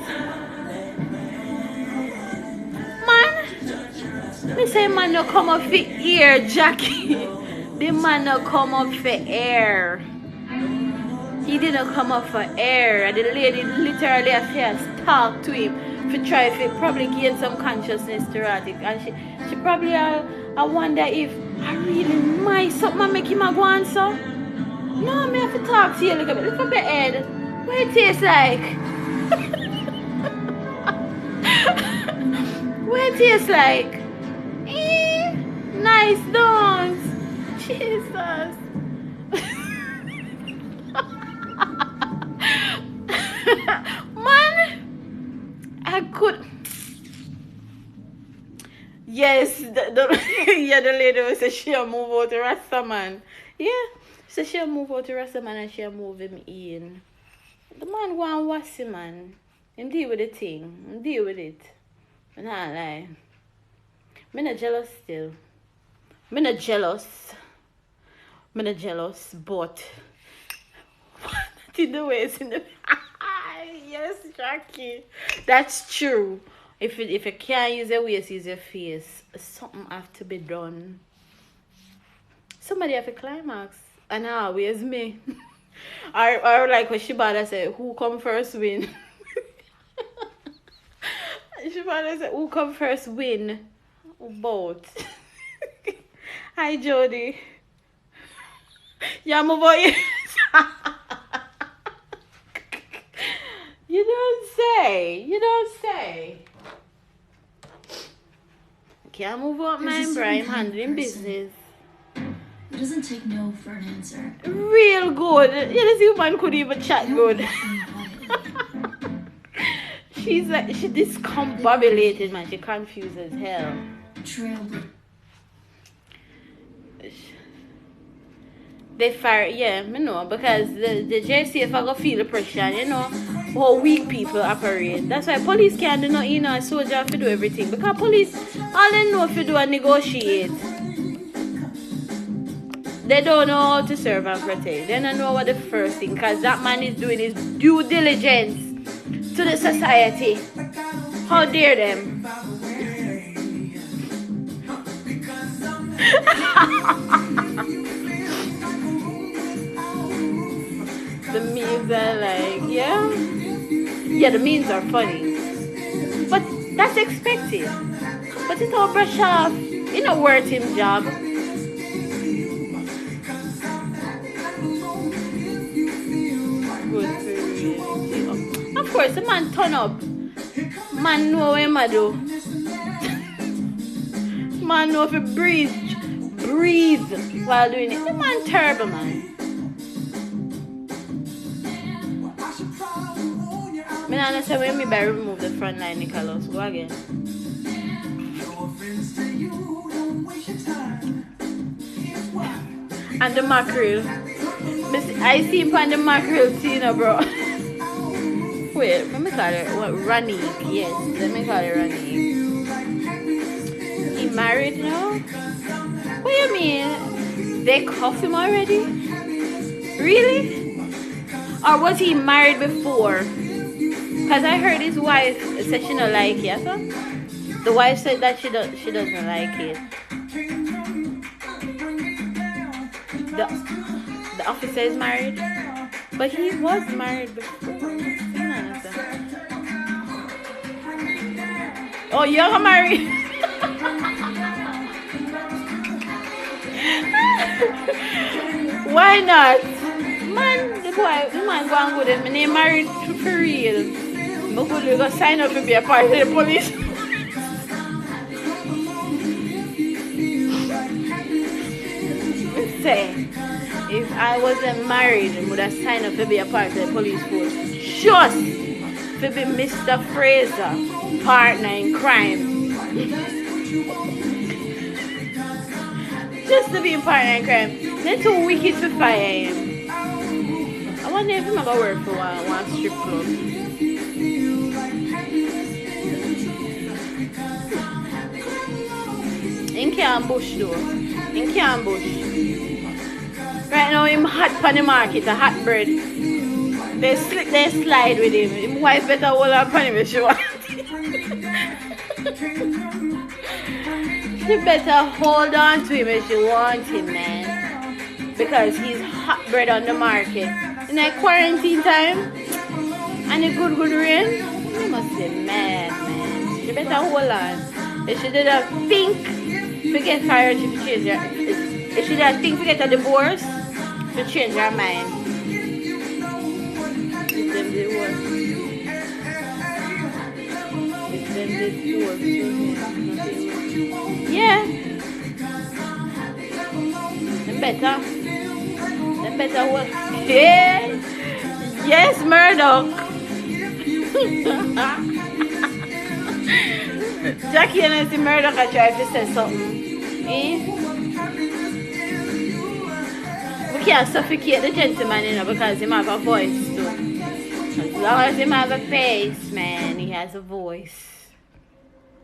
Man, me say man no come up for air, Jackie. The man no come up for air. He didn't come up for air. And the lady literally has talked to him to try to probably gain some consciousness throughout it. And she probably I wonder if I really might something make him a go on so. No, me have to talk to you a little bit. Look up your head. What it tastes like? What it tastes like? Nice dance. Jesus. Man, I could. Yes, yeah, the lady was say she'll move out to Rasta man. Yeah, so she'll move out to Rasta man and she'll move him in. The man go and wash him, man. Him deal with the thing. Him deal with it. I'm not lie. I'm not jealous still. I'm not jealous, but in the ways in the yes, Jackie. That's true. If you can't use your waist, use your face. Something have to be done. Somebody have to climax. And always me. or like what Shibata said, who come first win. Shivana said, who come first win? Both. Hi, Jody. Yeah, move on. You don't say. You don't say. Can't move up, There's a man, certain Brian. kind of Handling person. business. It doesn't take no for an answer. Real good. You know, this woman could even chat They don't good. listen quietly. She's like, she discombobulated, man. She confused as hell. Trailblazer. They fire, yeah, me know, because the JCF I go feel the pressure, you know, how weak people operate. That's why police can't do nothing, you know, a soldier have to do everything. Because police, all they know if you do is negotiate. They don't know how to serve and protect. They don't know what the first thing, because that man is doing his due diligence to the society. How dare them? The memes are like, yeah. Yeah, the memes are funny. But that's expected. But it's all brush off. You know, worth him job. Good for you. Of course, the man turn up. Man know what I do. Man know if he breathe while doing it. The man terrible, man. I don't understand when me by remove the front line, Nicholas. Go again. And the mackerel. I see him on the mackerel scene, bro. Wait, let me call it what? Rani. Yes, let me call it Rani. He married now? What do you mean? They cuffed him already? Really? Or was he married before? Because I heard his wife said she don't like it. So the wife said that she doesn't like it. The officer is married, but he was married before. Oh, you're married. Why not? Man, the man go and go there. My name married for real. Before we go sign up to be a part of the police. Say, if I wasn't married, I would have signed up to be a part of the police force. Just to be Mr. Fraser, partner in crime. Just to be a partner in crime. They're too wicked to fire him. I wonder if I'm going to work for one strip club. In Cambush though. In Cambush. Right now him hot on the market, a hot bread. They slide with him. His wife better hold on on him if she want. She better hold on to him if she wants him, man. Because he's hot bread on the market. In that quarantine time and the good rain, you must be mad, man. She better hold on. If she did a think to get fired, she could change her. If she did a think to get a divorce, to change her mind. If them divorce. If them divorce, yeah. Them better hold. Yeah. Yes, Murdoch. Jackie and I see Murdoch I try to say something. Eh? We can't suffocate the gentleman, you know, because he have a voice too. As long as he have a face, man, he has a voice.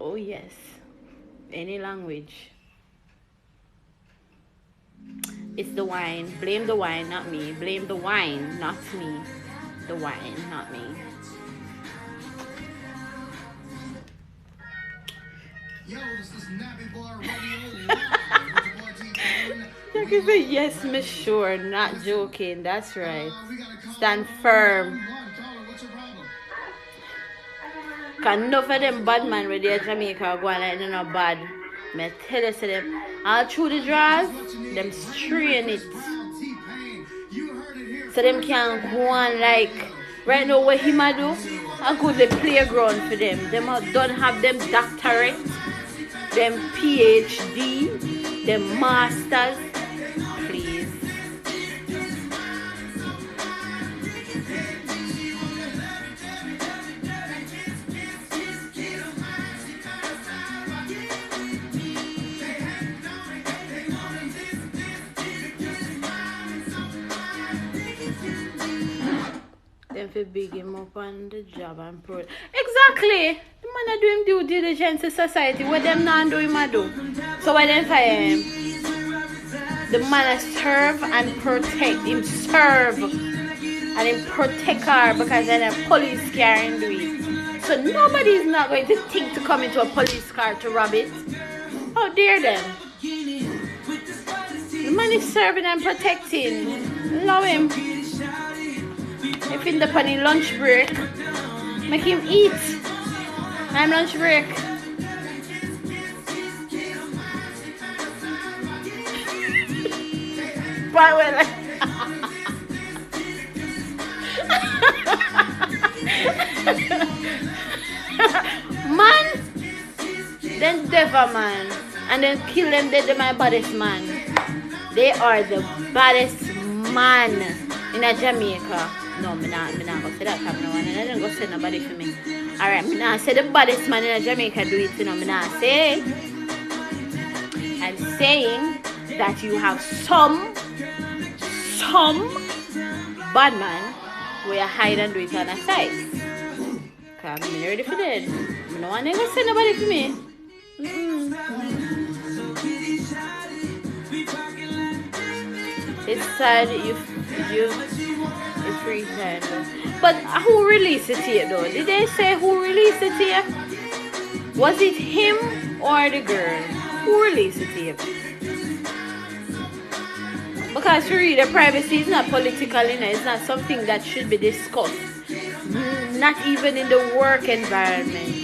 Oh yes. Any language. It's the wine. Blame the wine, not me. Blame the wine, not me. The wine, not me. Yo, this is Nappy Bar Radio. Jackie said, yes, Miss Sure. Not joking. That's right. Stand firm. Cause enough of them bad man where they Jamaica go on like they're not bad. Me tell you say them all through the drawers, them strain it. So them can go on like right now what him a do, a good the playground for them. Them don't have them doctorate, them PhD, them masters. Please. Them for big him up on the job and pro. Exactly. The man a do him due diligence to society. What them not do him a do. So why them fire him? The man a serve and protect. Him serve and him protect her because then a police car and do it. So nobody is not going to think to come into a police car to rob it. How dare them? The man is serving and protecting. Allow him. If in the funny lunch break, make him eat. I'm lunch break. But well, man, then devil man, and then kill them. They're my baddest man. They are the baddest man in a Jamaica. No, I'm not going to say that come no one. And I don't go say nobody for me. Alright, I'm not say the baddest man in Jamaica do it, you know. I'm not say. I'm saying that you have some bad man where you hide and do it on a side. Cause I'm ready for that. I don't want to say nobody for me. It's sad you free time. But who released the tape though? Did they say who released the tape? Was it him or the girl? Who released the tape? Because for real, the privacy is not political, you know, it's not something that should be discussed. Not even in the work environment.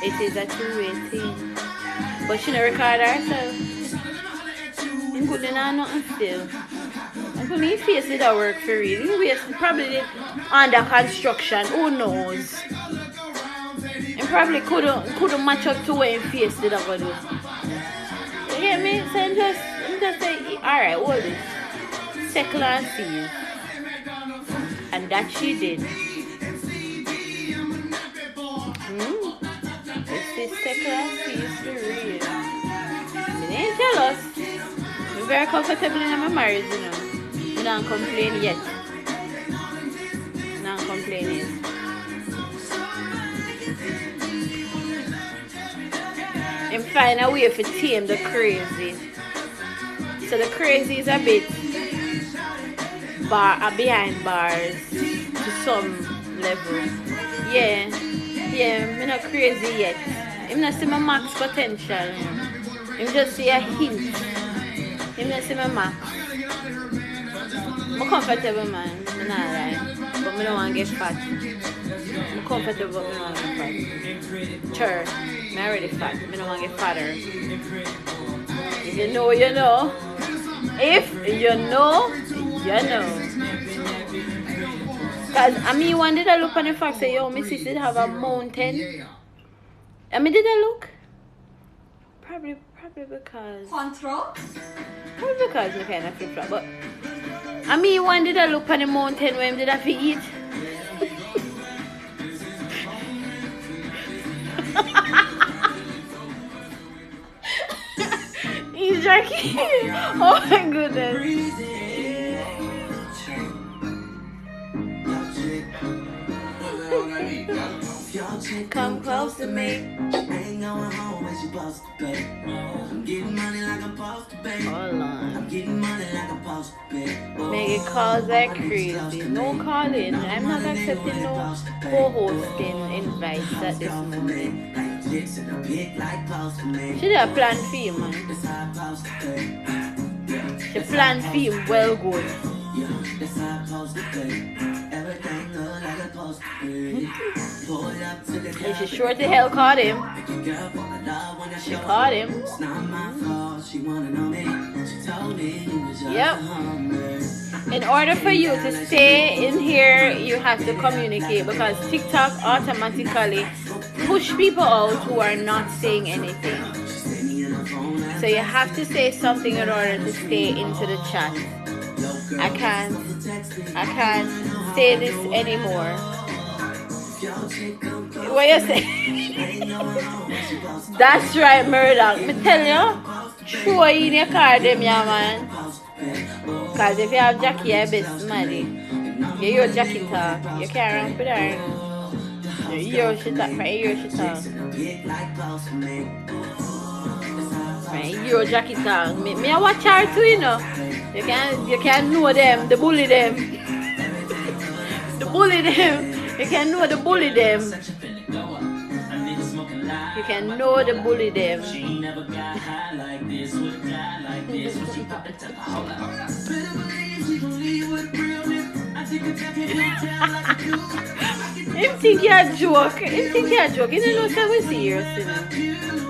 It is a two-way thing. But she don't record herself. I'm good enough, nothing still. And for me, face did that work for real. He probably under construction, who knows? And probably couldn't match up to what his face did that go do. You get me? So I'm just say, alright, hold this. Settle and see. And that she did. It's this settle and see for real. They ain't tell us. I'm very comfortable in my marriage, you know. I don't complain yet. Not complaining. And find a way to tame the crazy. So the crazy is a bit behind bars to some level. Yeah, I'm not crazy yet. I'm not see my max potential. I'm just see a hint. I'm not see my max. I'm comfortable, man. I'm not lying. But I don't want to get fat. I'm comfortable, but I don't want to get fat. Sure, I'm already fat. I don't want to get fatter. If you know, you know. If you know, you know. Because I mean, one did I look on the fact say, yo, my sister have a mountain. I mean, did I look? Probably because. Probably because I kind of flip flop. But I mean, one did I look on the mountain when did I eat? He's joking. Oh my goodness. Come close to me. Ain't going home when she supposed to pay. I'm getting money like I'm supposed to pay. Hold on. I'm getting money like I'm supposed to pay. Make it calls like crazy. No calling. I'm not accepting no co-hosting invites at this moment. She did a plan for you, man. She planned for you well good. And she sure to hell caught him. She caught him. Yep. In order for you to stay in here, you have to communicate, because TikTok automatically push people out who are not saying anything. So you have to say something in order to stay into the chat. I can't say this anymore. What you say? That's right, Murdoch. Me tell you, throw in your car them, yeah, man. Because if you have Jackie, I bet somebody. You hear Jackie talk. You can't run with her. You hear she talk. Right, you hear she talk. Right, you hear Jackie talk. Me I watch her too, you know. You can know them, the bully them. The bully them. You can know the bully them. You can know the bully them. Him think you a joke. Him think you a joke. He don't know so we serious, you know.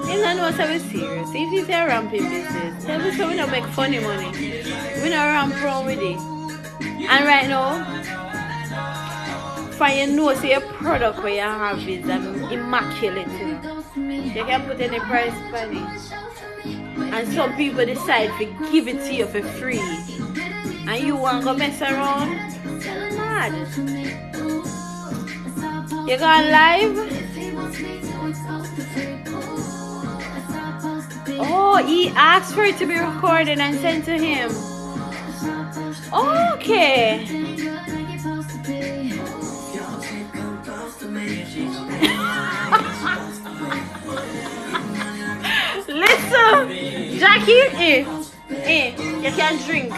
He don't know so we serious. If it's a ramping business, tell me so we don't make funny money. We don't ramp around with it. And right now, for you know, say a product where you have is immaculate, you know. You can put any price on it. And some people decide to give it to you for free. And you want to go mess around? Mad. You going live? Oh, he asked for it to be recorded and sent to him. Okay. Listen, Jackie, you can drink.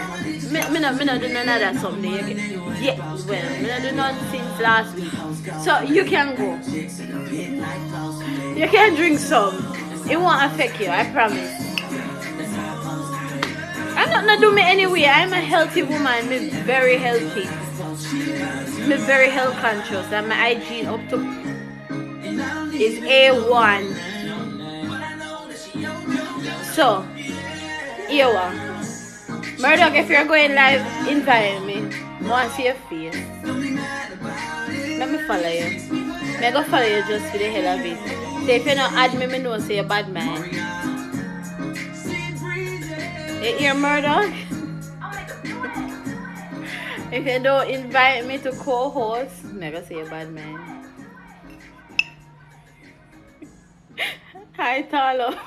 Me no do none of that something. Yeah, well, me no do none since last week. So you can go. You can drink some. It won't affect you, I promise. I'm not do me anyway. I'm a healthy woman. Me very healthy. Me very health conscious. And my hygiene up to is A1. So, here one. Murdoch, if you're going live, invite me. I want to see your face. Let me follow you. I go follow you just for the hell of it. So if you don't add me, I know say you're bad man. You hear, Murdoch? If you don't invite me to co-host, I go say you're bad man. Hi, Talo.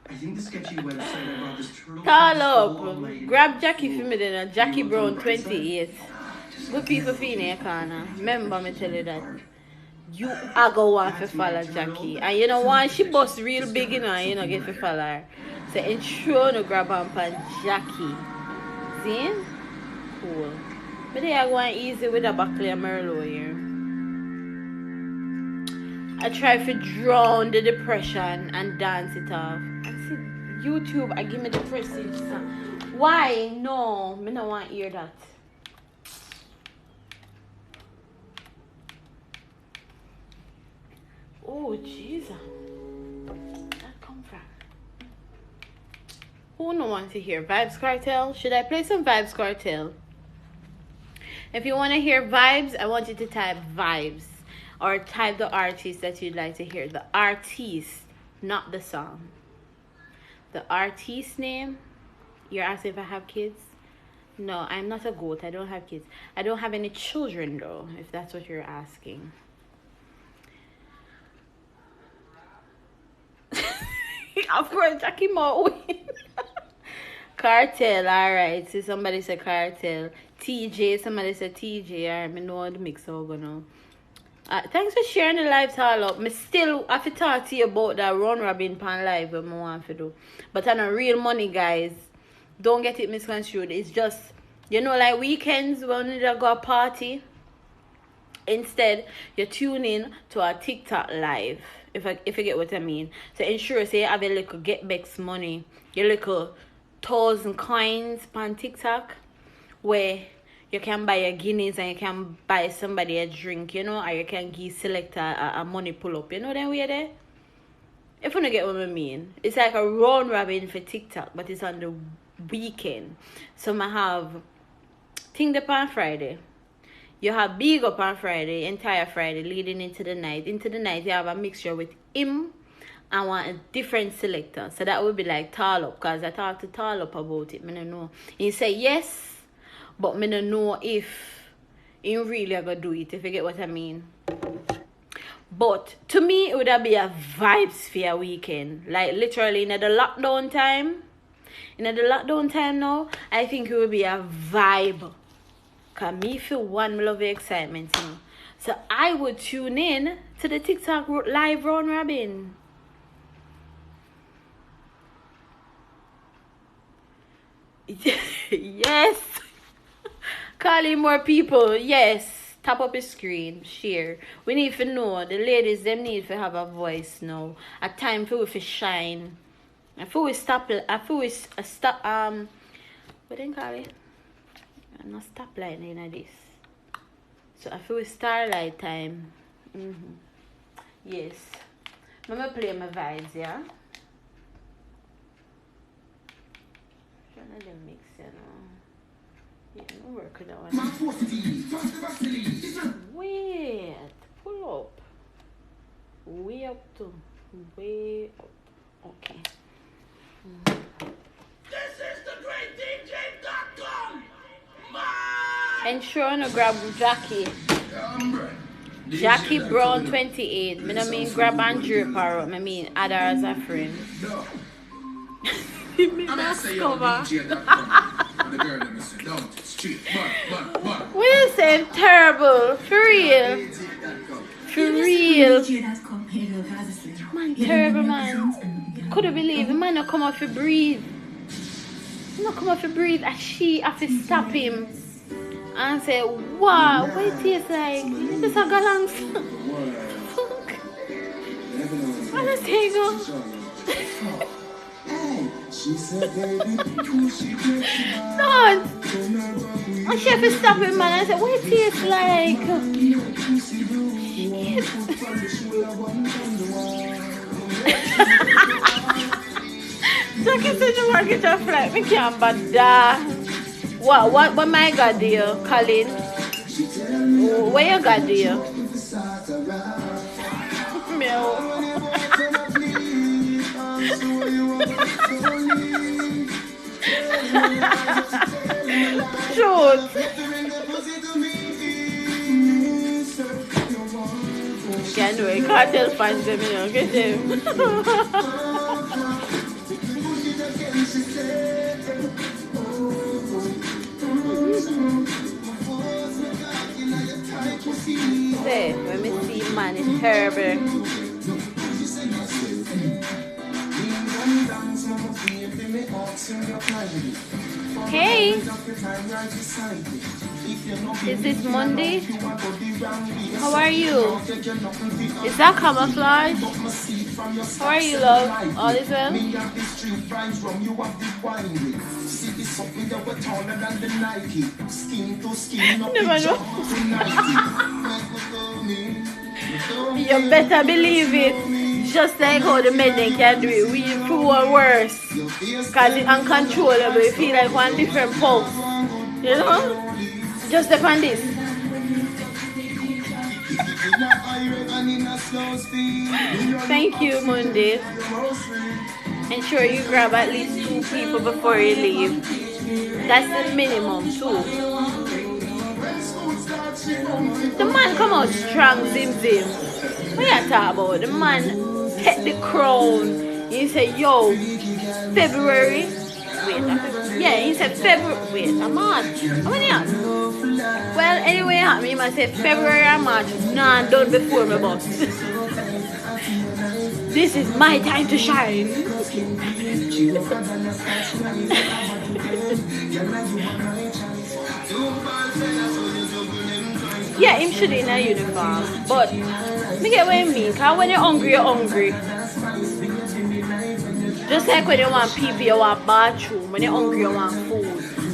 I think the sketchy website about this turtle. Talo, grab Jackie for me then. Jackie Brown 28. Good people feel in your corner. Remember me tell you that. You are going to want to follow Jackie. And you know what? She bust real big, you know, get to follow her. So ensure to grab on Jackie. See? Cool. But they are going easy with the buckle of Merlot here. I try to drown the depression and dance it off. I see YouTube, I give me depressive song. Why? No, I don't want to hear that. Oh, Jesus. That come from? Who no want to hear Vibes Cartel? Should I play some Vibes Cartel? If you want to hear vibes, I want you to type vibes. Or type the artist that you'd like to hear. The artist, not the song. The artist name. You're asking if I have kids? No, I'm not a goat. I don't have kids. I don't have any children though, if that's what you're asking. Of course, Jackie Mo win. Cartel, alright. See, somebody said Cartel. TJ, somebody said TJ. Alright, I know the mix over now. Thanks for sharing the live all up. Me still have to talk to you about that run robin pan live when I want to do. But on a real money, guys. Don't get it misconstrued. It's just, you know, like weekends when we go a party. Instead, you tune in to our TikTok live. If you get what I mean. So ensure say you have a little get back money. Your little 1,000 coins on TikTok. Where you can buy a Guinness and you can buy somebody a drink, you know, or you can give Selector a money pull up, you know them way there? If you don't get what I mean, it's like a round robin for TikTok, but it's on the weekend. So I have Thing Up on Friday. You have Big Up on Friday, entire Friday, leading into the night. Into the night, you have a mixture with him and want a different selector. So that would be like Tall Up, because I talked to Tall Up about it. I don't know. He said yes, but I don't know if he really are going to do it, if you get what I mean. But to me, it would be a vibes for a weekend. Like literally in the lockdown time. In the lockdown time now, I think it would be a vibe. Because me feel one, I love the excitement, you know. So I would tune in to the TikTok live round robin. Yes. Calling more people. Yes. Tap up the screen, share. We need to know, the ladies, them need to have a voice now. A time for we to shine. I feel we stop, what do you call it? Not stoplight in this. So I feel we starlight time. Yes. I'm going to play my vibes, yeah? Trying to mix, you know. Yeah, no work with that one. Wait, pull up. Way up to. Way up. Okay. This is the great DJ.com. Ensure to grab Jackie. Jackie Brown 28. I don't mean grab Andrew Parrot. I mean add her as a friend. What you saying? Terrible. For real. For real. Man, terrible man. Couldn't believe the man not come off to breathe. He not come off to breathe and she have to stop him and say, wow, what it tastes like? This a galang. Fuck. What is he go? No! And she have to stop him, man, and say, what it tastes like? Jackie said you want to get your flight. Me can't bother. What my God do you, Colin? What you got do you? Meow. Shoot. Can't do it. Can't tell fans them, you know. Get them. Say, when we see man, it's terrible. Hey, is this Monday? How are you? Is that camouflage? How are you, love? All is well? Never know. You better believe it. Just like how the men can do it, we feel worse. Because it's uncontrollable. You feel like one different pulse. You know? Just depend this. Thank you, Monday. Ensure you grab at least 2 people before you leave. That's the minimum, 2. The man come out strong, zim. What you talking about? The man hit the crown. He said, yo, February. Wait, yeah, he said February. Wait, a March. How many years? Well, anyway, I mean, I said February or March. Nah, done before my boss. This is my time to shine. Yeah, him should in a uniform. But, me get what you mean. Because when you're hungry, you're hungry. Just like when you want people, you want bathroom. When you're hungry, you want food.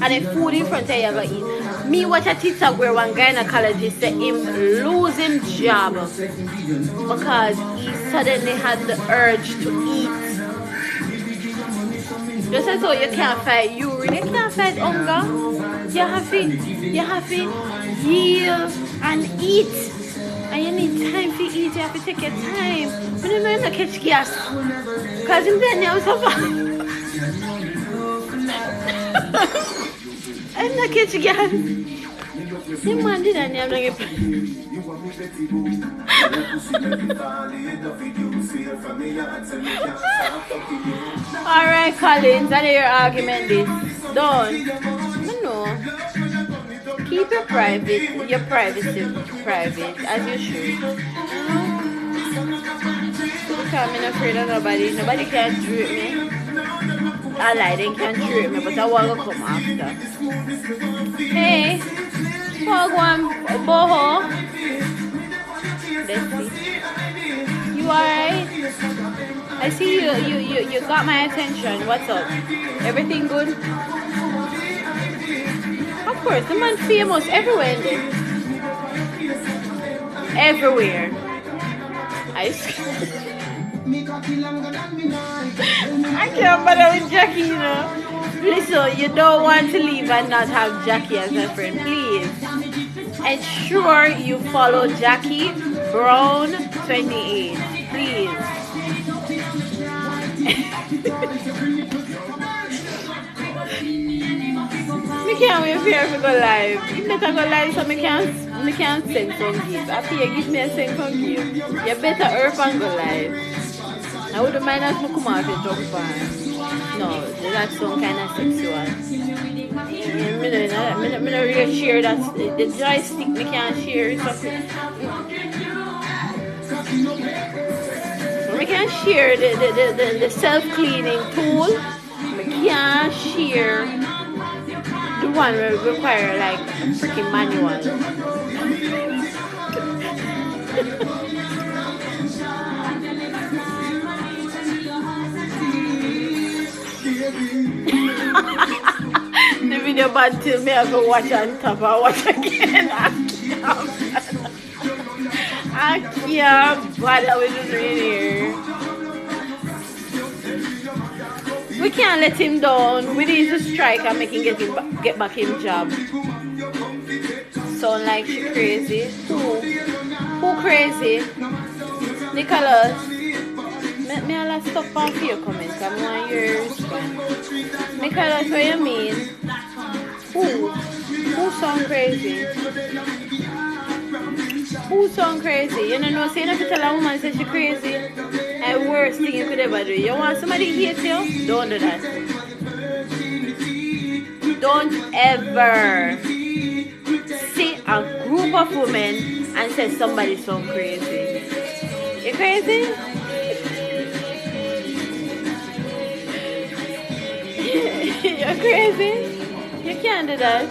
And then food in front of you, you gotta eat. Me watch a TikTok where one gynecologist said him lose him job because he suddenly had the urge to eat. Just as though you can't fight urine, you can't fight hunger. You have to heal and eat. And you need time to eat, you have to take your time. But you know you don't catch gas. Because in there now so far. I'm not catching gas. The man did that I'm not Alright, Collins, I know your argument is done. No. Keep your privacy private, as you should. Because I'm not afraid of nobody. Nobody can drip me. I lie, they can drip me, but I want to come after. Hey, Wagwan Boho. Let's see. You alright? I see you got my attention. What's up? Everything good? Of course, the man famous everywhere in there. Everywhere. I can't bother with Jackie, you know. Listen, you don't want to leave and not have Jackie as a friend, please. Ensure you follow Jackie Brown 28, please. I can't wait for you to go live. You better go live so I can't send some gifts. After you give me a send some gift, you better earth and go live. I wouldn't mind if you come out and jump on. No, that's some kind of sexual. I don't really share that. The joystick I can't share. I can't share the self-cleaning tool. I can't share the one will require like a freaking manual. The video bad till me I go watch on top and watch again. I can't bother with this right here. We can't let him down. We need to strike and make him get back his job. Sound like she crazy. Who crazy? Nicholas. Me all stop on for your comments. I'm on yours. Nicholas, what you mean? Who sound crazy? Who sound crazy? You know, say if you tell a woman say she crazy, the worst thing you could ever do. You want somebody to hate you? Don't do that. Don't ever see a group of women and say somebody sound crazy. You crazy? You're crazy? You can't do that.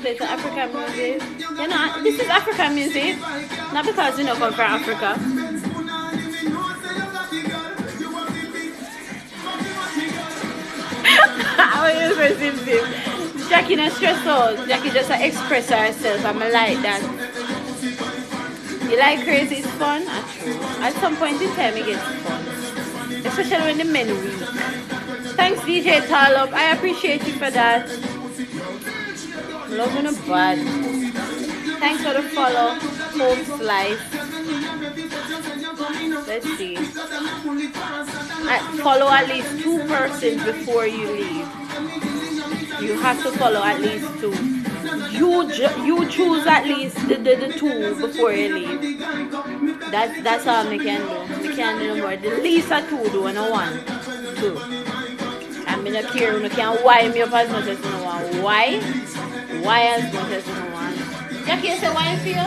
Play some African music. You know, this is African music. Not because we don't come from Africa. Jackie not stress out. Jackie just express herself. I'm like that. You like crazy, it's fun? At some point in time it gets fun. Especially when the men weak. Thanks DJ Talop. I appreciate you for that. Love you no bad. Thanks for the follow. Home slice. Let's see. Follow at least 2 persons before you leave. You have to follow at least 2. You choose at least the 2 before you leave. That's all I can do. I can't do no more. The least of 2 do, and I want 2. I'm not care. You can't wind me up as much as you want. Why? Why as much as you want? Jackie, you say why for you?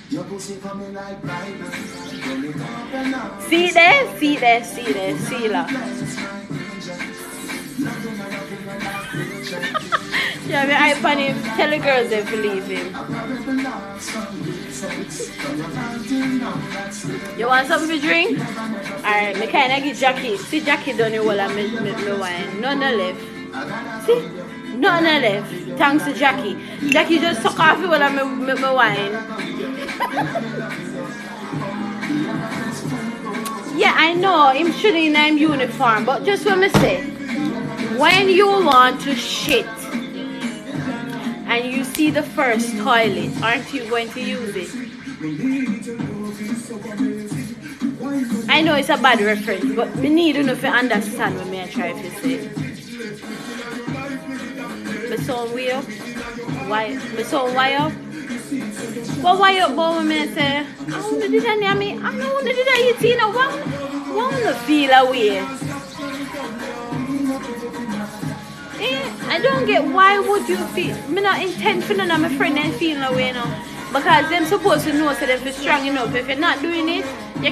Your pussy coming like lightning. See there, see there, see there, see la. Yeah, me hype on him. Tell the girls they believe him. You want something to drink? Alright, me kinda get Jackie. See Jackie done it while I me wine. None left. See? None left. Thanks to Jackie. Jackie just suck off it while I me wine. Yeah, I know him shooting in uniform, but just what me say. When you want to shit and you see the first toilet, aren't you going to use it? I know it's a bad reference, but we need to know if you understand what I try to say. My son way up? Why? My son why up? Well, why up, boy, when I say, I want to do that near me. I don't want to do that, you see, no, I want to feel away. I don't get why would you feel. Me not intend for none of my friends and feeling away now. Because them supposed to know so them feel strong enough. If you're not doing it, you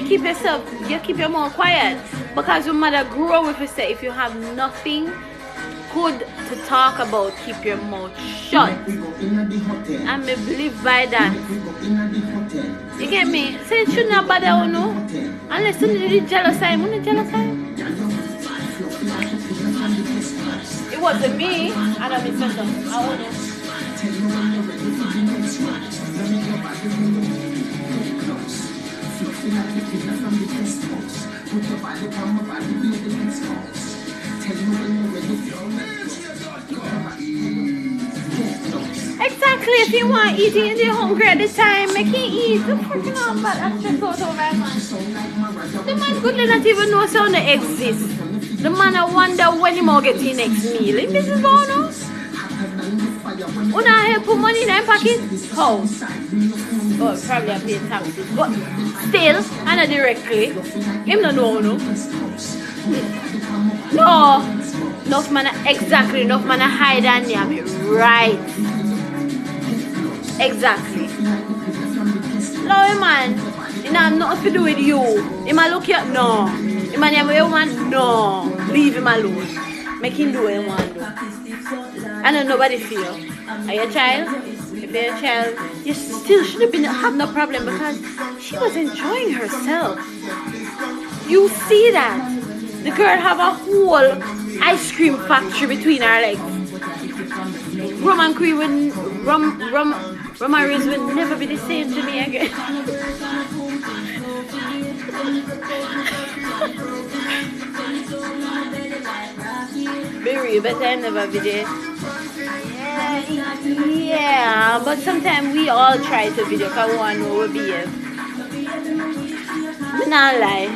keep your mouth quiet. Because your mother grew up with you say if you have nothing good to talk about, keep your mouth shut. And me believe by that. You get me? So it should not bother you, no? Unless you need the jealous side. You need jealous side? It wasn't me. I don't mean something. I want it. Exactly. If you want eating and you're hungry at the time, make him eat. Don't fucking on, but I'm just so man. The man could not even know so they exist. The man I wonder when he will get his next meal. If this is going on, when I put money in their pocket, how? Oh, probably I pay taxes. But still, and not directly, him don't know, no. No. Enough man, exactly, enough man hide and near me. Right. Exactly. No, man. You know, I'm nothing to do with you. He might look you, no. He might have a man, no. Leave him alone. Make him do what he want to do. I know nobody feel. Are you a child? If you're a child, you still shouldn't have no problem because she was enjoying herself. You see that? The girl have a whole ice cream factory between her legs. Rum and cream would rum and Riz would never be the same to me again. Baby, you better never be there. Yeah, but sometimes we all try to video because we want to know we behave. I'm not lie.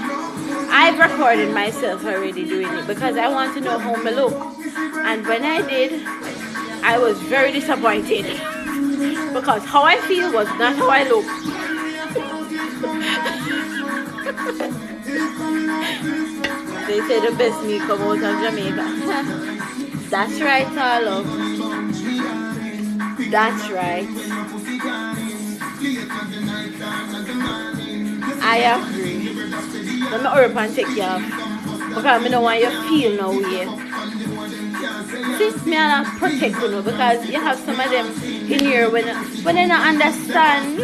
I've recorded myself already doing it because I want to know how I look. And when I did, I was very disappointed because how I feel was not how I look. They say the best me come out of Jamaica. That's right, Tarlo. That's right. I agree. Let me hurry up and take you off. Because I don't want you to feel no way. See, me I protect you because you have some of them in here when they don't understand.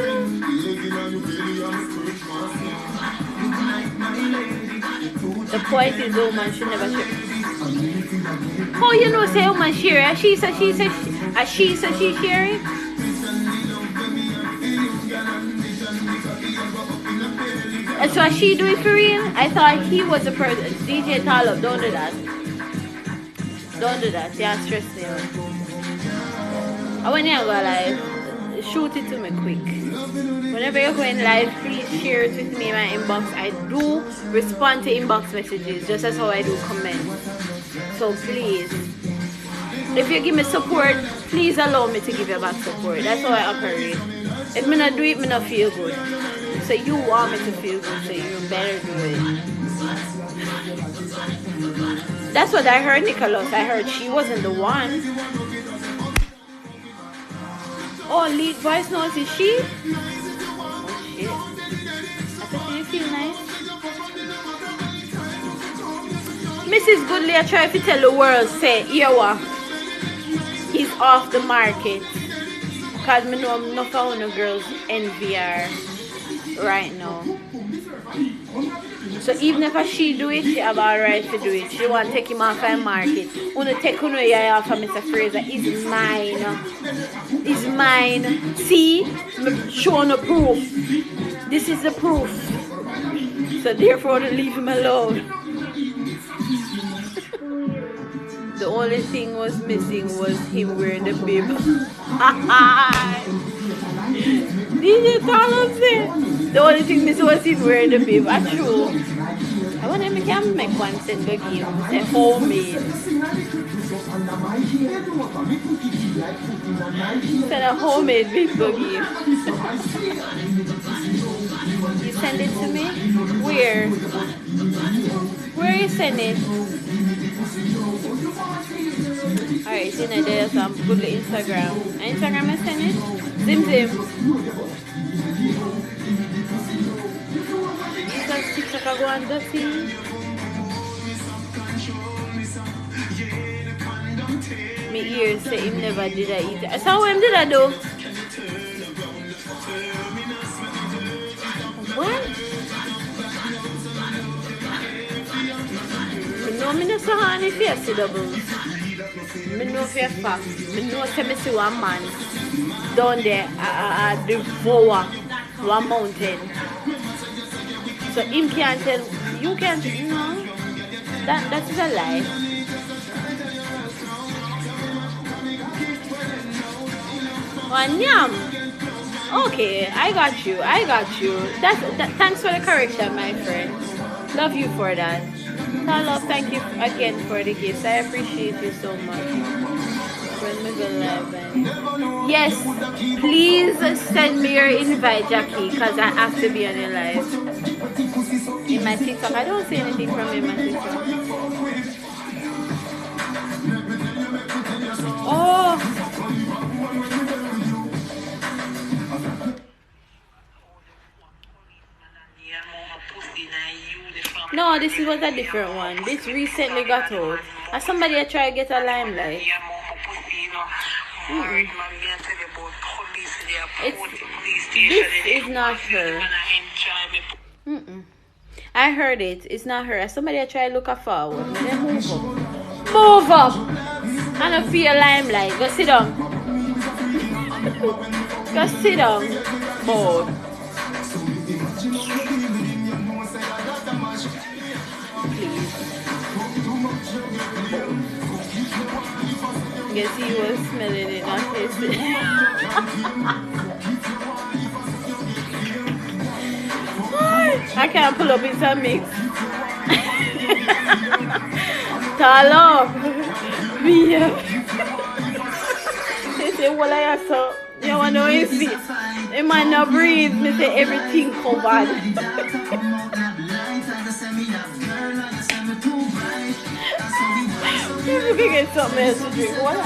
The point is the woman should never share. Oh, you know, say woman share. She said she sharing. And so she do it for real? I thought he was a person. DJ Talib, don't do that. Don't do that. Yeah, stress me out. And when you go live, shoot it to me quick. Whenever you're going live, please share it with me in my inbox. I do respond to inbox messages just as how I do comments. So please, if you give me support, please allow me to give you back support. That's how I operate. If me not do it, me not feel good. So you want me to feel good, so you better do it. That's what I heard, Nicholas. I heard she wasn't the one. Oh, lead voice notes, is she? Mrs. Goodley I try to tell the world, say, here what? He's off the market. Because I know enough of no girls envy her right now. So even if she do it, she have all right to do it. She want to take him off the market. Wanna take him off of Mr. Fraser. It's mine. It's mine. See? I'm showing the proof. This is the proof. So therefore, to leave him alone. The only thing was missing was him wearing the bib. DJ Carlos said the only thing missing was him wearing the bib. That's true. I want him to make one send back in. Say homemade. Send a homemade big buggy. You send it to me? Where? Where you send it? Alright, you know there's some good Instagram. Instagram I send it? Zim Zim. TikTok I go on the thing. My ears say him never did I eat it. I saw him did I do. What? No, me no so honey face doubles. Me know for a fact. Me know say me see one man down there devour one mountain. So him can't tell you can't no. That is a lie. One yam. Okay, I got you. Thanks for the correction, my friend. Love you for that. Love, thank you again for the gifts. I appreciate you so much. When we go live, yes, please send me your invite, Jackie, because I have to be on your live. In my TikTok, I don't see anything from you in my TikTok. Oh. No, this was a different one. This recently got out. And somebody tried to get a limelight. This is not her. I heard it. It's not her. Somebody tried to look her forward. Then move up. Move up! I don't feel limelight. Go sit down. Go sit down. Bored. Guess he was smelling it, not tasting it. I can't pull up in some mix. Talo. Mia. They say, well, I saw. You want to know his feet. They might not breathe. They say everything covered. Maybe we can get something else to drink. What?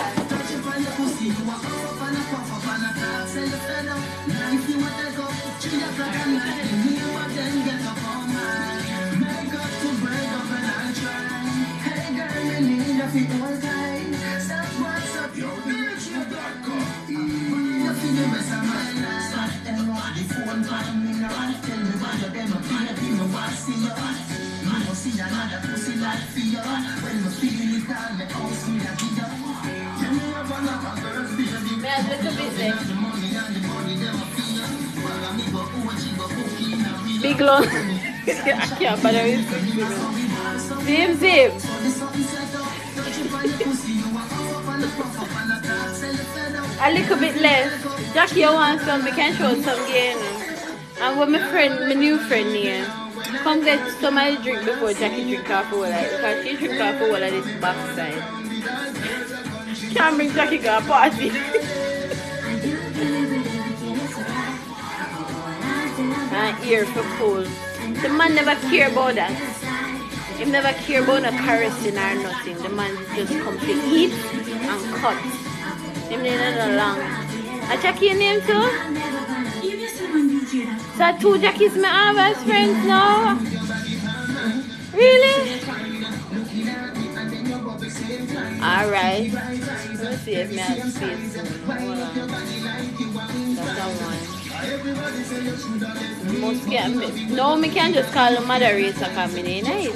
Big long. I can't bother with Zip, zip. A little bit less. Jackie, I want some. We can show some again. And with my new friend here. Come get somebody drink before Jackie drink coffee water. Because she drink coffee water this backside. Can't bring Jackie to a party. And ear for cool. The man never care about that. He never care about no caressing or nothing. The man just come to eat and cut. Him name not long. A Jackie your name too? So 2 Jackies me have as friends now? Really? Alright. Let's see if me have space soon. Hold on. That's the one. Most can no, me can just call the moderator because me ain't nice.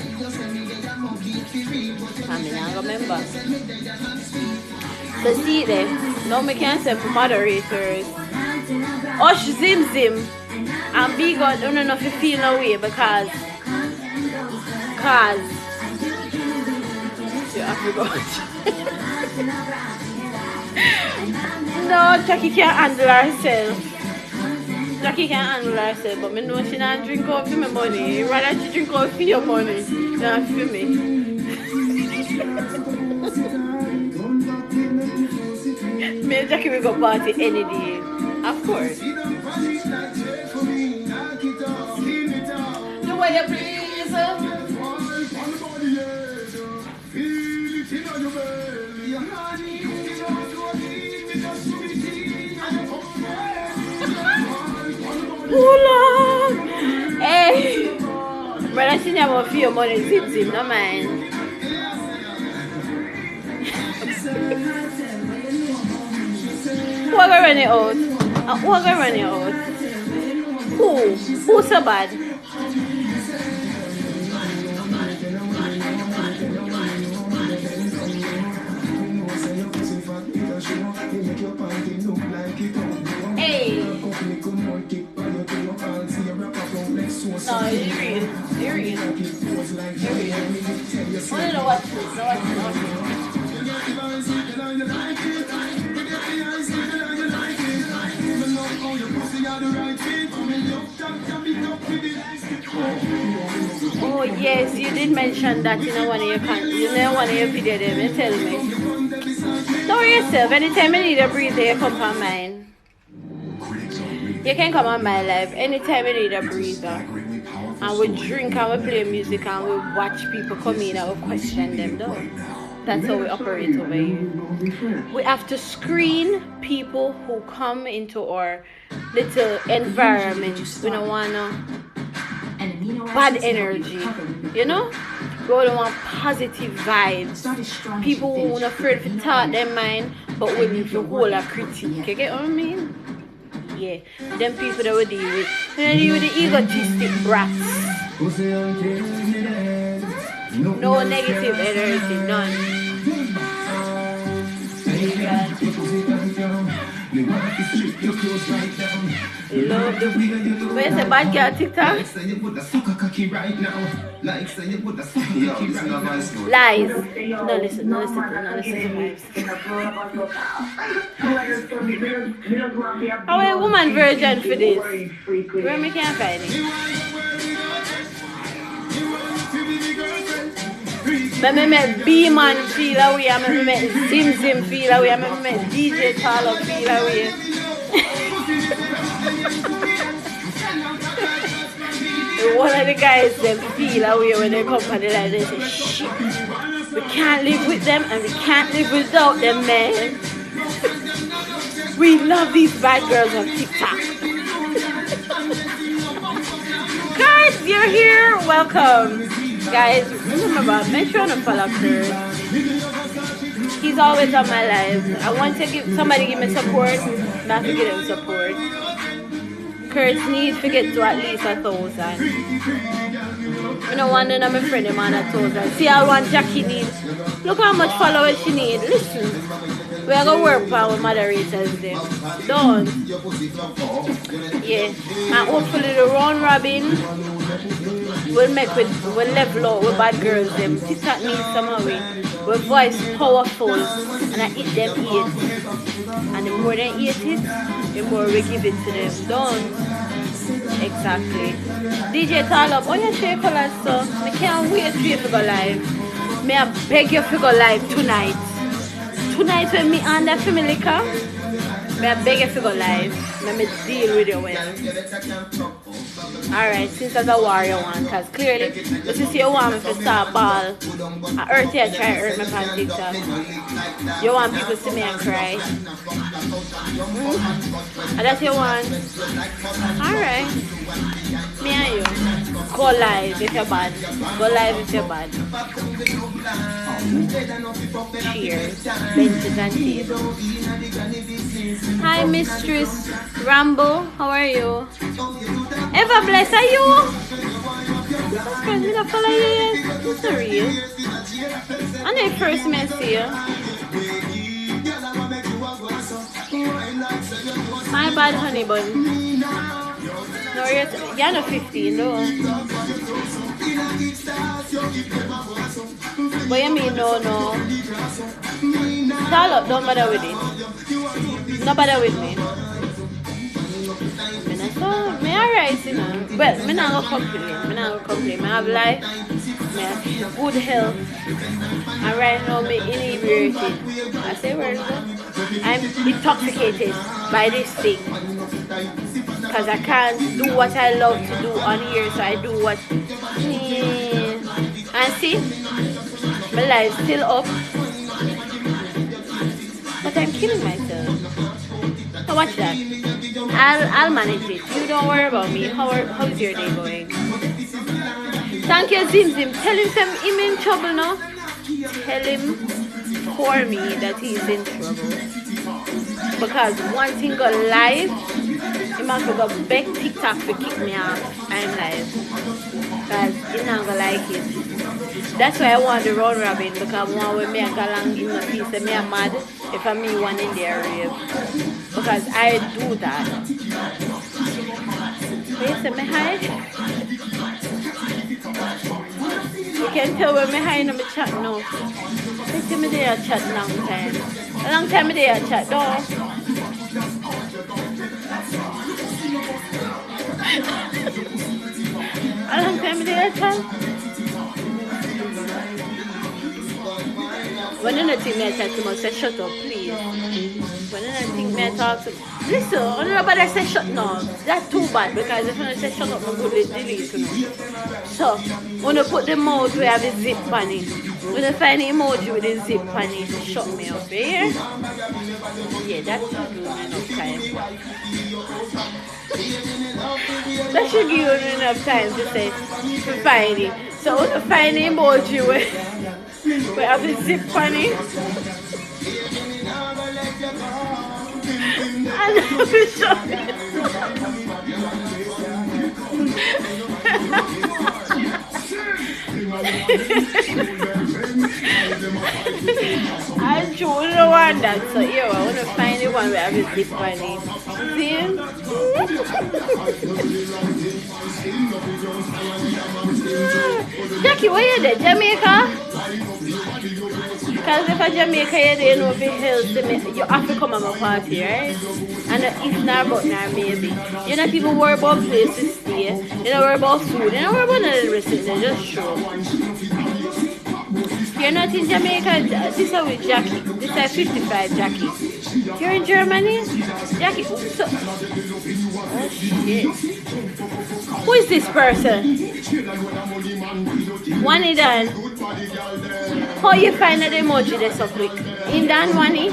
I mean, I remember. So see there. No, me can say for moderators. Osh Zim Zim. And Big God don't know if you feel no way because I forgot. No, Jackie can't handle herself. Jackie can't handle herself, but me know she not drink out for my money. Rather she drink out for your money than for me. Me and Jackie will go party any day. Of course. The way you please. Hold on. Hey. Brother, she never feel money. Zip zip, no mind. Who are gonna run it out? Who are gonna run it out? Who? Who's so bad? Hey. No, you're real. You're real. You're real. I don't know what to do. Oh yes, you did mention that in one of your video there, you tell me. Don't worry yourself, anytime you need a breather, you come on mine. You can come on my live anytime you need a breather. And we drink and we play music and we watch people come in and we question them though. That's how we operate over here. We have to screen people who come into our little environment. We don't want bad energy, you know? We don't want positive vibes. People who are afraid to talk their mind, but we need to hold a critique. You get what I mean? Yeah, them people that we deal with. We don't deal with the egotistic brats. No negative energy, none. Love the where's the bad girl TikTok? Lies. No listen to vibes. How a woman virgin for this? Where me can't find it? I make B-Man feel away, I make Zim Zim feel away, I make DJ Tarlo feel away. One of the guys them feel away when they come from the line, they say, shit, we can't live with them and we can't live without them, man. We love these bad girls on TikTok. Guys, you're here, welcome. Guys, remember, make sure to follow Kurt. He's always on my lives. I want to give somebody give me support, not to give him support. Kurt needs to get to at least 1,000. I don't want to know my friend him on 1,000. See how one Jackie needs. Look how much followers she needs. Listen, we are going to work for our moderators there. Don't. Yeah. And hopefully the round robin we'll level out with bad girls them. TikTok needs some of it. We're voice powerful and I eat them eat. And the more they eat it, the more we give it to them. Don't. Exactly. DJ Tarlo, oh you share colors so I can't wait for you to go live. May I beg you to go live tonight. Tonight when me and the family come, may I beg you to go live. Let me deal with you well. Alright, since as a warrior one, because clearly, but you see you want me to start ball. I hurt you, I try to hurt my on TikTok. You want people to see me and cry. And that's what you want. Alright. Me and you. Go live if you're bad. Go live if you're bad. Cheers. Benches and tables. Hi, Mistress Rambo. How are you? Ever bless are you? That's friends, me not follow you yet. It's not real. And I first met you. My bad, honey bun. No, you're not 15 though. But you mean no. Stall up, don't bother with it. Don't bother with me. Me alright, you know. Well, me not gonna complain. Me have life. Me have good health. And right now me inebriated. I say where I'm intoxicated by this thing. Because I can't do what I love to do on here, so I do what. And see, my life's still up, but I'm killing myself. So watch that. I'll manage it. You don't worry about me. How's your day going? Thank you, Zim. Tell him I'm in trouble now. Tell him for me that he's in trouble. Because once he go live, he must go back TikTok to kick me off. I'm live. Because he's not gonna like it. That's why I want the round robin, because I want when me and Galang in the piece and me are mad if I'm me one in the area. Because I do that. Hey, say me hi. You can tell when me hi in the chat now. They see me there chat long time. A long time me there chat though. A long time me there chat. When you think me I talk too much, say shut up, please. When you think me I talk too much, listen, when nobody say shut now, that's too bad, because if you say shut up, I'm going to delete you. So, when you put the mouth where I have a zip on it, when you find the emoji with a zip on it, shut me up, yeah? Yeah, that's not doing enough time. That should give you enough time to say, to find it. So, when you find the emoji where I have a zip on it, and I will show you. I chose the one that, so here I want to find the one where I have a zip on it. See? Jackie, where you there? Jamaica? Because if I Jamaica you're there, you know, if it helps, you have to come on my party, right? And if not, but not maybe. You're not even worried about places to stay. You don't worry about food. You don't worry about none of the rest of it. Just show. You're not in Jamaica, this is with Jackie. This is 55 Jackie. You're in Germany? Jackie, oh shit. Who is this person? Wani Dan. How you find that emoji there so quick? In Dan Wani?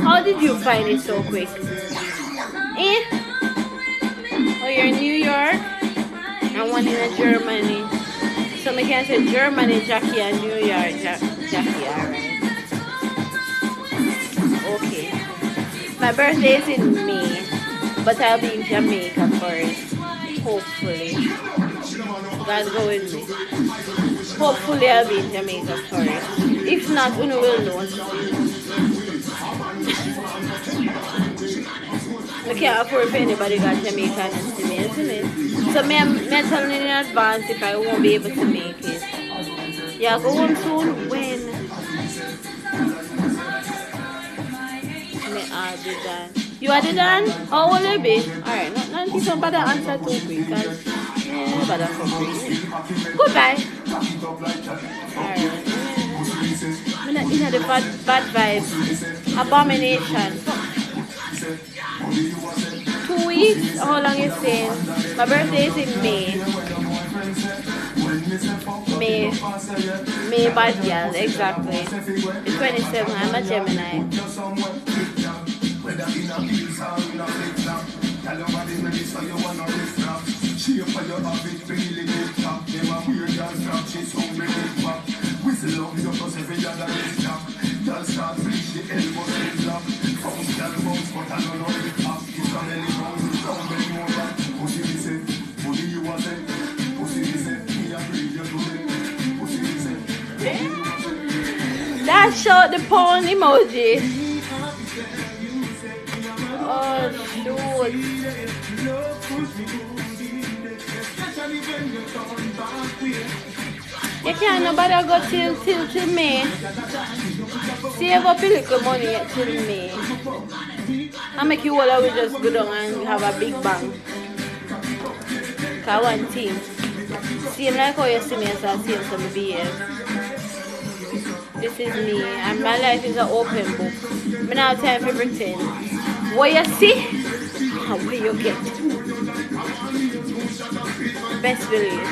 How did you find it so quick? Eh? Oh, you're in New York? And one in Germany. So I can say Germany, Jackie, and New York, Jackie, alright. Okay. My birthday is in May, but I'll be in Jamaica for it. Hopefully. God go with me. Hopefully I'll be in Jamaica for it. If not, we will know. I can't afford if anybody got Jamaican and see me, isn't it? So I'm telling in advance if I won't be able to make it. Yeah, go home soon. When? You are the done? How old you be? Alright, not think somebody answer too quick, because but I'm for free. Goodbye. Alright. I'm not in the bad vibes. Abomination. 2 weeks? How long you staying? My birthday is in May. May bad girl, exactly. The 27th, I'm a Gemini. Dash out the porn emoji. Oh shoot. You can't nobody go till May. Save up a little money till May. I make you all we just go down and have a big bang. Cause one thing. Same like how you see me as I see some BS. This is me, and my life is an open book. I don't have time for pretend. What you see, and what you get. Best believe.